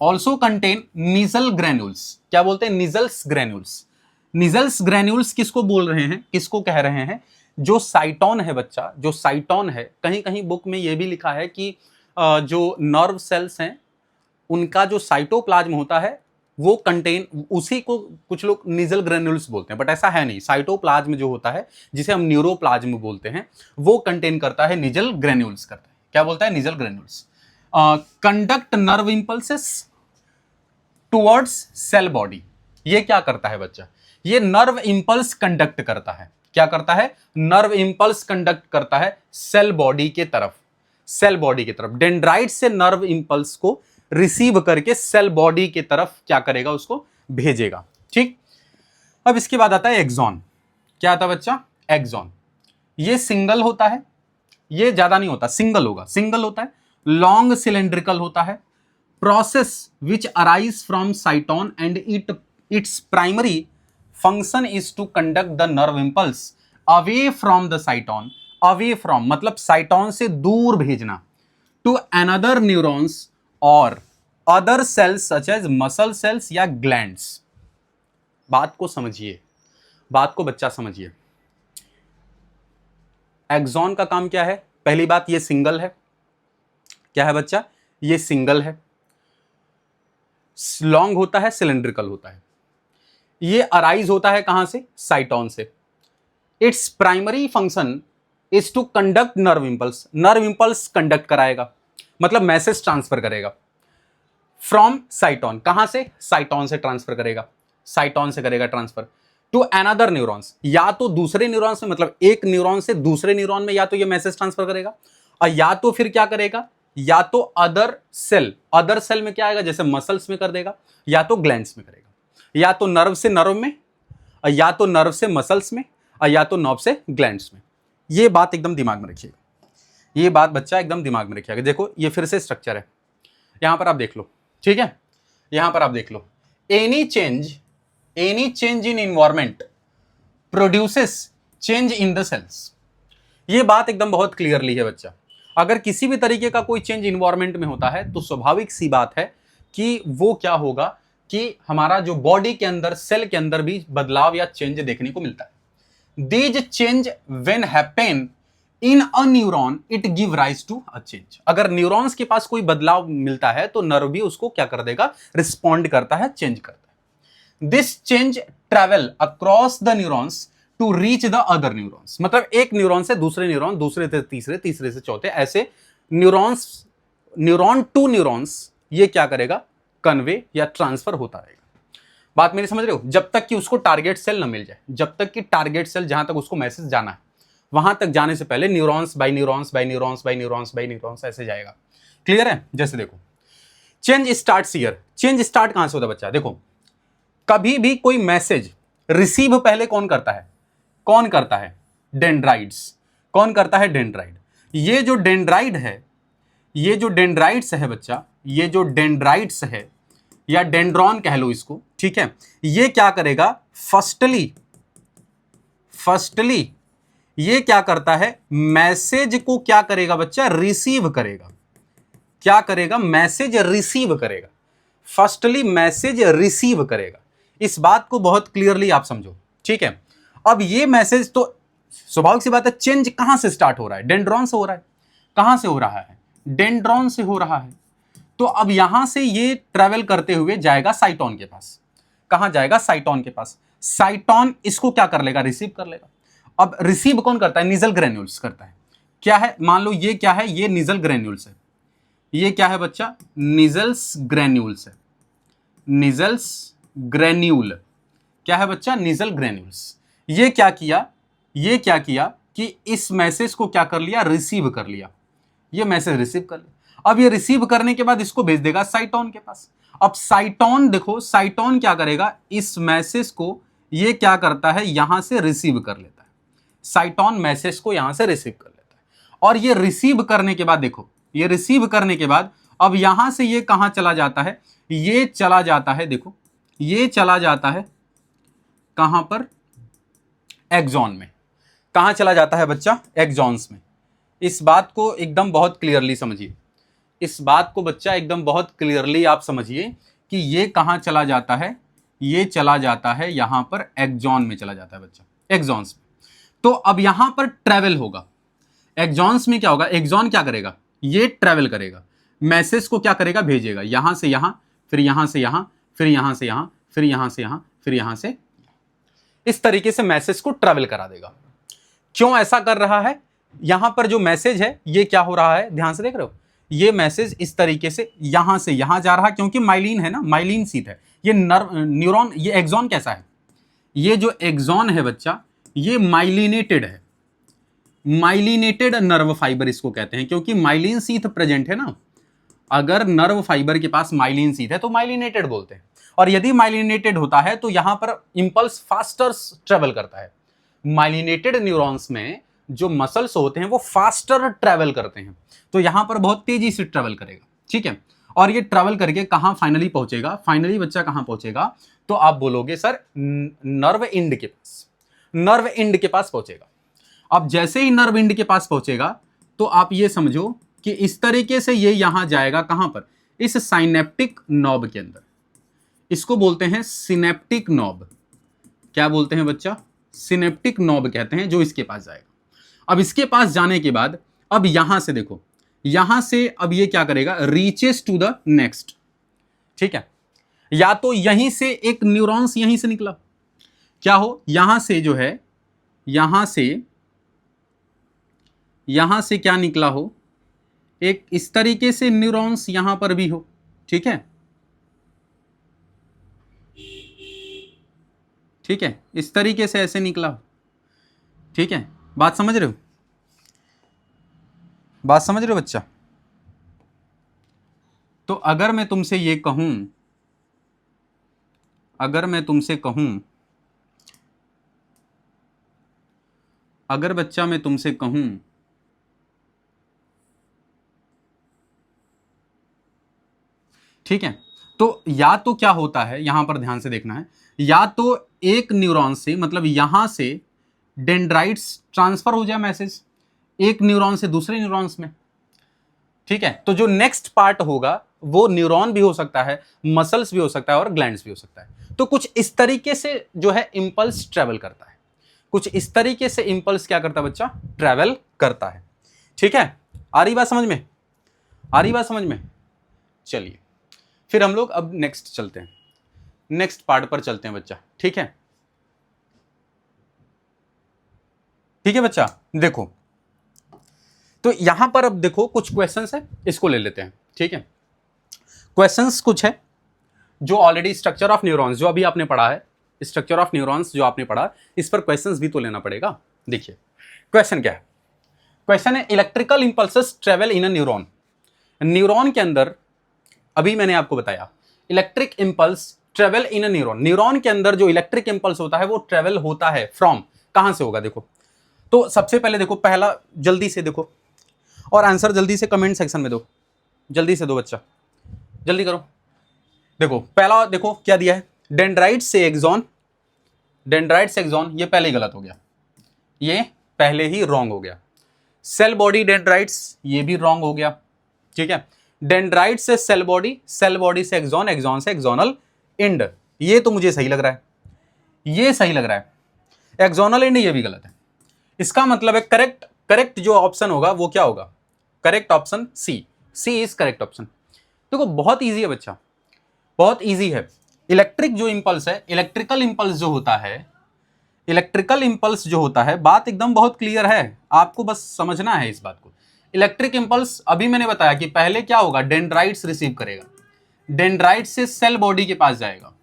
Also contain Nissl granules. क्या बोलते हैं? निजल्स ग्रेन्यूल्स। निजल्स ग्रेन्यूल्स किसको बोल रहे हैं, किसको कह रहे हैं? जो साइटोन है बच्चा, जो साइटोन है, कहीं कहीं बुक में यह भी लिखा है कि जो नर्व सेल्स हैं उनका जो साइटोप्लाज्म होता है वो कंटेन, उसी को कुछ लोग निजल ग्रेन्यूल्स बोलते हैं, बट ऐसा है नहीं। साइटोप्लाज्म जो होता है, जिसे हम न्यूरोप्लाज्म बोलते हैं, वो कंटेन करता है निजल ग्रेन्यूल्स करता है। क्या बोलता है? Nissl granules. Conduct nerve impulses towards cell body. ये क्या करता है बच्चा? ये नर्व इंपल्स कंडक्ट करता है। क्या करता है? नर्व इंपल्स कंडक्ट करता है सेल बॉडी के तरफ, सेल बॉडी की तरफ। डेंड्राइट से नर्व इंपल्स को रिसीव करके सेल बॉडी की तरफ क्या करेगा? उसको भेजेगा। ठीक, अब इसके बाद आता है एक्सॉन। क्या आता है बच्चा? एक्सॉन। ये सिंगल होता है, ये ज्यादा नहीं होता, सिंगल होगा, सिंगल होता है, लॉन्ग सिलेंड्रिकल होता है। Process which arise from cyton and its primary function is to conduct the nerve impulse away from the cyton. Away from मतलब साइटोन से दूर भेजना, टू अनदर न्यूरॉन्स और other cells such as muscle cells या glands. बात को समझिए, बात को बच्चा समझिए। एक्सॉन का काम क्या है? पहली बात, ये सिंगल है। क्या है बच्चा? ये सिंगल है, लॉन्ग होता है, सिलेंड्रिकल होता है। ये अराइज होता है कहां से? साइटोन से। Its primary function is to conduct nerve impulse, nerve impulse conduct कराएगा, मतलब मैसेज ट्रांसफर करेगा फ्रॉम साइटोन, कहां से, साइटोन से ट्रांसफर करेगा, साइटोन से करेगा ट्रांसफर टू अनदर न्यूरॉन्स, या तो दूसरे न्यूरॉन्स में, मतलब एक न्यूरॉन से दूसरे न्यूरॉन में या तो ये मैसेज ट्रांसफर करेगा, और या तो फिर क्या करेगा, या तो अदर सेल में क्या आएगा, जैसे मसल्स में कर देगा, या तो ग्लैंड्स में करेगा, या तो नर्व से नर्व में, या तो नर्व से मसल्स में, और या तो नर्व से ग्लैंड्स में। ये बात एकदम दिमाग में रखिएगा, ये बात बच्चा एकदम दिमाग में रखिएगा। देखो ये फिर से स्ट्रक्चर है, यहां पर आप देख लो, ठीक है, यहां पर आप देख लो, any change in environment produces change in the cells. ये बात एकदम बहुत क्लियरली है बच्चा, अगर किसी भी तरीके का कोई चेंज इन्वायरमेंट में होता है तो स्वाभाविक सी बात है कि वो क्या होगा कि हमारा जो बॉडी के अंदर, सेल के अंदर भी बदलाव या चेंज देखने को मिलता है। These change when happen in a neuron it give rise to a change. अगर न्यूरॉन्स के पास कोई बदलाव मिलता है तो नर्व भी उसको क्या कर देगा, रिस्पॉन्ड करता है, चेंज करता है। This change travel across the neurons to reach the other neurons, मतलब एक न्यूरॉन से दूसरे न्यूरॉन, दूसरे से तीसरे, तीसरे से चौथे, ऐसे न्यूरॉन टू न्यूरॉन्स ये क्या करेगा, कन्वे या ट्रांसफर होता रहेगा। बात मेरी समझ रहे हो, जब तक कि उसको टारगेट सेल ना मिल जाए, जब तक कि टारगेट सेल जहां तक उसको मैसेज जाना है, वहां तक जाने से पहले neurons by neurons by neurons by neurons by neurons ऐसे जाएगा। क्लियर है? जैसे देखो change starts here, change start कहां से होता है बच्चा, देखो कभी भी कोई मैसेज रिसीव पहले कौन करता है, कौन करता है, डेंड्राइड्स। कौन करता है, डेंड्राइड। ये जो डेंड्राइड है, ये जो डेंड्राइड्स है बच्चा, ये जो डेंड्राइड्स है या डेंड्रॉन कह लो इसको, ठीक है, ये क्या करेगा, फर्स्टली ये क्या करता है, मैसेज को क्या करेगा बच्चा, रिसीव करेगा। क्या करेगा, मैसेज रिसीव करेगा, फर्स्टली मैसेज रिसीव करेगा। इस बात को बहुत क्लियरली आप समझो, ठीक है। अब ये मैसेज तो स्वाभाविक सी बात है, चेंज कहां से स्टार्ट हो रहा है, डेंड्रॉन से हो रहा है। कहां से हो रहा है, डेंड्रॉन से हो रहा है। तो अब यहां से ये ट्रेवल करते हुए जाएगा साइटोन के पास। कहां जाएगा, साइटोन के पास। साइटोन इसको क्या कर लेगा, रिसीव कर लेगा। अब रिसीव कौन करता है, निजल ग्रेन्यूल्स करता है। क्या है, मान लो ये क्या है, ये निजल ग्रेन्यूल्स है। ये क्या है बच्चा, निजल्स ग्रेन्यूल्स है। निजल्स ग्रेन्यूल क्या है बच्चा, निजल ग्रेन्यूल्स। ये क्या किया, ये क्या किया कि इस मैसेज को क्या कर लिया, रिसीव कर लिया। ये मैसेज रिसीव कर लिया। अब ये रिसीव करने के बाद इसको भेज देगा साइटोन के पास। अब साइटोन देखो, साइटोन क्या करेगा, इस मैसेज को ये क्या करता है, यहां से रिसीव कर लेता है। साइटोन मैसेज को यहां से रिसीव कर लेता है। और ये रिसीव करने के बाद देखो, ये रिसीव करने के बाद अब यहां से ये कहां चला जाता है, ये चला जाता है, देखो ये चला जाता है कहां पर, एक्सॉन में। कहां चला जाता है बच्चा, एक्सॉन्स में। इस बात को एकदम बहुत क्लियरली समझिए, इस बात को बच्चा एकदम बहुत क्लियरली आप समझिए कि ये कहां चला जाता है, ये चला जाता है यहां पर एक्सॉन में चला जाता है बच्चा, एक्सॉन्स में। तो अब यहां पर ट्रेवल होगा, एक्सॉन्स में क्या होगा, एक्सॉन क्या करेगा, ये ट्रेवल करेगा, मैसेज को क्या करेगा, भेजेगा यहां से यहां, फिर यहां से यहां, फिर यहां से यहां, फिर यहां से यहां, फिर यहां से, इस तरीके से मैसेज को ट्रेवल करा देगा। क्यों ऐसा कर रहा है, यहां पर जो मैसेज है ये क्या हो रहा है, ध्यान से देख रहे हो, ये मैसेज इस तरीके से यहां जा रहा है, क्योंकि माइलिन है ना, माइलिन शीथ है। ये न्यूरॉन, ये एक्सॉन कैसा है, ये जो एक्सॉन है बच्चा, ये माइलिनेटेड है। माइलिनेटेड नर्व फाइबर इसको कहते हैं, क्योंकि माइलिन शीथ प्रेजेंट है ना। अगर नर्व फाइबर के पास माइलिन शीथ है तो माइलिनेटेड बोलते हैं। और यदि माइलिनेटेड होता है तो यहां पर इंपल्स फास्टर ट्रेवल करता है। माइलिनेटेड न्यूरॉन्स में जो मसल्स होते हैं वो फास्टर ट्रेवल करते हैं, तो यहां पर बहुत तेजी से ट्रेवल करेगा, ठीक है। और ये ट्रेवल करके कहां फाइनली पहुंचेगा, फाइनली बच्चा कहां पहुंचेगा, तो आप बोलोगे सर नर्व एंड के पास, नर्व एंड के पास पहुंचेगा। अब जैसे ही नर्व एंड के पास पहुंचेगा तो आप ये समझो कि इस तरीके से ये यहां जाएगा, कहां पर, इस साइनेप्टिक नॉब के अंदर। इसको बोलते हैं सिनेप्टिक नॉब। क्या बोलते हैं बच्चा, सिनेप्टिक नॉब कहते हैं, जो इसके पास जाएगा। अब इसके पास जाने के बाद अब यहां से देखो, यहां से अब ये क्या करेगा, रीचेस टू द नेक्स्ट, ठीक है। या तो यहीं से एक न्यूरॉन्स यहीं से निकला, क्या हो, यहां से जो है यहां से क्या निकला हो, एक इस तरीके से न्यूरॉन्स यहां पर भी हो, ठीक है, ठीक है, इस तरीके से ऐसे निकला हो, ठीक है, बात समझ रहे हो, बात समझ रहे हो बच्चा। तो अगर मैं तुमसे ये कहूं, अगर मैं तुमसे कहूं, अगर बच्चा मैं तुमसे कहूं ठीक है, तो या तो क्या होता है, यहां पर ध्यान से देखना है, या तो एक न्यूरॉन से, मतलब यहां से डेंड्राइट्स ट्रांसफर हो जाए मैसेज एक न्यूरॉन से दूसरे न्यूरॉन्स में, ठीक है, तो जो नेक्स्ट पार्ट होगा वो न्यूरॉन भी हो सकता है, मसल्स भी हो सकता है और ग्लैंड्स भी हो सकता है। तो कुछ इस तरीके से जो है इंपल्स ट्रेवल करता है, कुछ इस तरीके से इंपल्स क्या करता है बच्चा, ट्रेवल करता है, ठीक है। आ रही बात समझ में, आ रही बात समझ में। चलिए फिर हम लोग अब नेक्स्ट चलते हैं, नेक्स्ट पार्ट पर चलते हैं बच्चा, ठीक है, ठीक है बच्चा। देखो तो यहां पर अब देखो कुछ क्वेश्चंस है, इसको ले लेते हैं, ठीक है। क्वेश्चंस कुछ है जो ऑलरेडी स्ट्रक्चर ऑफ न्यूरॉन्स जो अभी आपने पढ़ा है, स्ट्रक्चर ऑफ न्यूरॉन्स जो आपने पढ़ा, इस पर क्वेश्चंस भी तो लेना पड़ेगा। देखिए क्वेश्चन क्या है, क्वेश्चन है electrical impulses travel in a neuron. Neuron के अंदर, अभी मैंने आपको बताया, electric impulse travel in a neuron, neuron के अंदर जो इलेक्ट्रिक इंपल्स होता है वो ट्रेवल होता है फ्रॉम, कहां से होगा देखो। तो सबसे पहले देखो, पहला जल्दी से देखो और आंसर जल्दी से कमेंट सेक्शन में दो, जल्दी से दो बच्चा, जल्दी करो। देखो पहला देखो क्या दिया है, डेंड्राइट से एक्सॉन, डेंड्राइट से एक्सॉन, ये पहले ही गलत हो गया, ये पहले ही रॉन्ग हो गया। सेल बॉडी डेंड्राइट्स, ये भी रॉन्ग हो गया, ठीक है। डेंड्राइट से सेल बॉडी, सेल बॉडी से एक्सॉन, एक्सॉन से एक्सोनल इंड, ये तो मुझे सही लग रहा है, ये सही लग रहा है। एक्सोनल इंड ये भी गलत है। इसका मतलब है करेक्ट, करेक्ट जो ऑप्शन होगा वो क्या होगा, correct option C, C is correct option. देखो बहुत इजी है बच्चा, बहुत इजी है। इलेक्ट्रिक जो इंपल्स है, इलेक्ट्रिकल इंपल्स जो होता है, इलेक्ट्रिकल इंपल्स जो होता है, बात एकदम बहुत क्लियर है, आपको बस समझना है इस बात को। इलेक्ट्रिक इंपल्स अभी मैंने बताया कि पहले क्या होगा, डेंड्राइट्स रिसीव करेगा, डेंड्राइट से सेल बॉडी के पास जाएगा,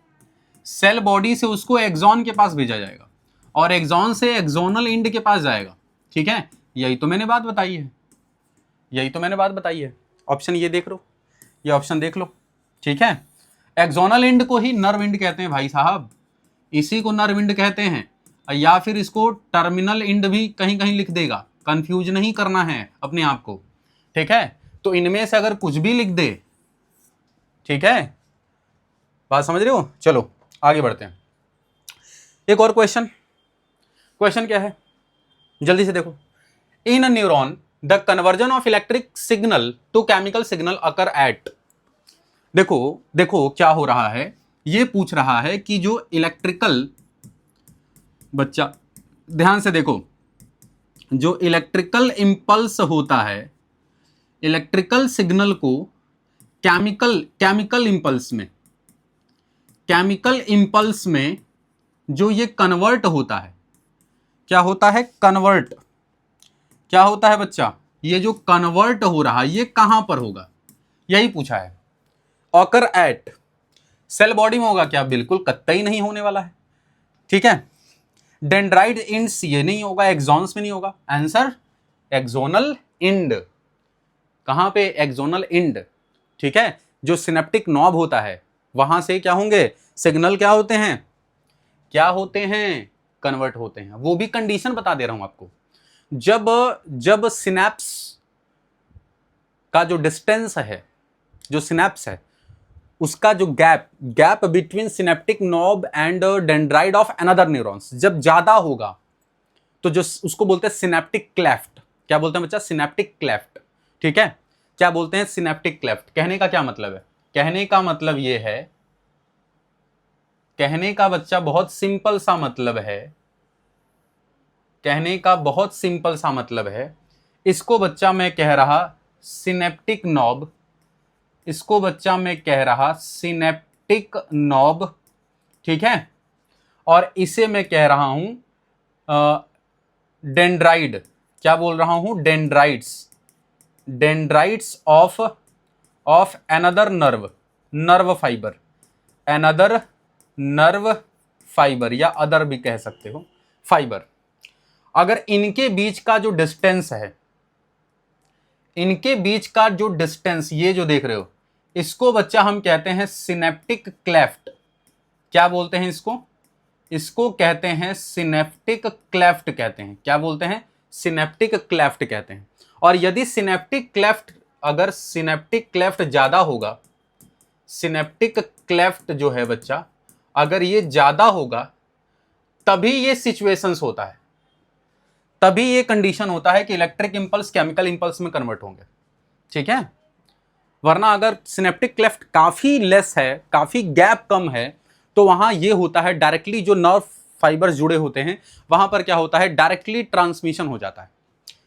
सेल बॉडी से उसको एक्सॉन के पास भेजा जाएगा और एक्सॉन से एक्सोनल इंड के पास जाएगा, ठीक है। यही तो मैंने बात बताई है, यही तो मैंने बात बताई है। ऑप्शन ये देख लो, ये ऑप्शन देख लो, ठीक है। एक्सोनल इंड को ही नर्व इंड कहते हैं भाई साहब, इसी को नर्व इंड कहते हैं, या फिर इसको टर्मिनल इंड भी कहीं कहीं लिख देगा, कंफ्यूज नहीं करना है अपने आप को, ठीक है। तो इनमें से अगर कुछ भी लिख दे, ठीक है, बात समझ रहे हो। चलो आगे बढ़ते हैं, एक और क्वेश्चन, क्वेश्चन क्या है जल्दी से देखो। In a neuron the conversion of electric signal to chemical signal occur at, देखो देखो क्या हो रहा है, ये पूछ रहा है कि जो इलेक्ट्रिकल, बच्चा ध्यान से देखो, जो इलेक्ट्रिकल इंपल्स होता है, इलेक्ट्रिकल सिग्नल को केमिकल, केमिकल इंपल्स में, केमिकल इंपल्स में जो ये कन्वर्ट होता है, क्या होता है, कन्वर्ट, क्या होता है बच्चा, ये जो कन्वर्ट हो रहा है ये कहां पर होगा, यही पूछा है। ऑकर एट सेल बॉडी में होगा क्या, बिल्कुल कतई नहीं होने वाला है, ठीक है। डेंड्राइट इंड्स ये नहीं होगा, एक्सॉन्स में नहीं होगा, आंसर एक्सोनल इंड, कहां पे, एक्सोनल इंड, ठीक है। जो सिनेप्टिक नॉब होता है वहां से क्या होंगे, सिग्नल क्या होते हैं, क्या होते हैं, कन्वर्ट होते हैं। वो भी कंडीशन बता दे रहा हूं आपको, जब जब सिनेप्स का जो डिस्टेंस है, जो सिनेप्स है उसका जो gap, gap between synaptic knob and dendrite of another neurons जब ज्यादा होगा तो जो उसको बोलते हैं सिनेप्टिक क्लेफ्ट, क्या बोलते हैं बच्चा, सिनेप्टिक क्लेफ्ट, ठीक है। क्या बोलते हैं, सिनेप्टिक क्लेफ्ट। कहने का क्या मतलब है, कहने का मतलब ये है, कहने का बच्चा बहुत सिंपल सा मतलब है, कहने का बहुत सिंपल सा मतलब है, इसको बच्चा मैं कह रहा सिनेप्टिक नॉब, इसको बच्चा मैं कह रहा सिनेप्टिक नॉब, ठीक है। और इसे मैं कह रहा हूं डेंड्राइड, क्या बोल रहा हूं, dendrites, dendrites of another nerve, nerve fibre, another nerve fibre या अदर भी कह सकते हो फाइबर। अगर इनके बीच का जो डिस्टेंस है, इनके बीच का जो डिस्टेंस ये जो देख रहे हो, इसको बच्चा हम कहते हैं सिनेप्टिक क्लेफ्ट। क्या बोलते हैं इसको, इसको कहते हैं सिनेप्टिक क्लेफ्ट कहते हैं। क्या बोलते हैं, सिनेप्टिक क्लेफ्ट कहते हैं। और यदि सिनेप्टिक क्लेफ्ट, अगर सिनेप्टिक क्लेफ्ट ज्यादा होगा, सिनेप्टिक क्लेफ्ट जो है बच्चा अगर ये ज्यादा होगा, तभी ये सिचुएशंस होता है, तभी ये कंडीशन होता है कि इलेक्ट्रिक इंपल्स केमिकल इंपल्स में कन्वर्ट होंगे, ठीक है। वरना अगर सिनेप्टिक क्लेफ्ट काफी लेस है, काफी गैप कम है, तो वहां ये होता है डायरेक्टली जो नर्व फाइबर्स जुड़े होते हैं वहां पर क्या होता है, डायरेक्टली ट्रांसमिशन हो जाता है,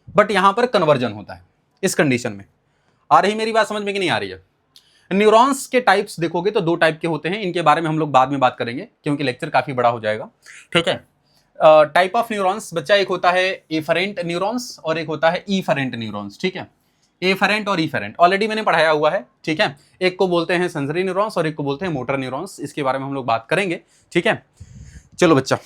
बट यहां पर कन्वर्जन होता है इस कंडीशन में। आ रही मेरी बात समझ में कि नहीं आ रही है। न्यूरॉन्स के टाइप्स देखोगे तो 2 टाइप के होते हैं, इनके बारे में हम लोग बाद में बात करेंगे क्योंकि लेक्चर काफी बड़ा हो जाएगा, ठीक है। टाइप ऑफ न्यूरॉन्स बच्चा, एक होता है एफरेंट न्यूरॉन्स और एक होता है ईफरेंट न्यूरॉन्स, ठीक है। एफरेंट और ईफरेंट ऑलरेडी मैंने पढ़ाया हुआ है, ठीक है। एक को बोलते हैं सेंसरी न्यूरॉन्स और एक को बोलते हैं मोटर न्यूरॉन्स, इसके बारे में हम लोग बात करेंगे, ठीक है। चलो बच्चा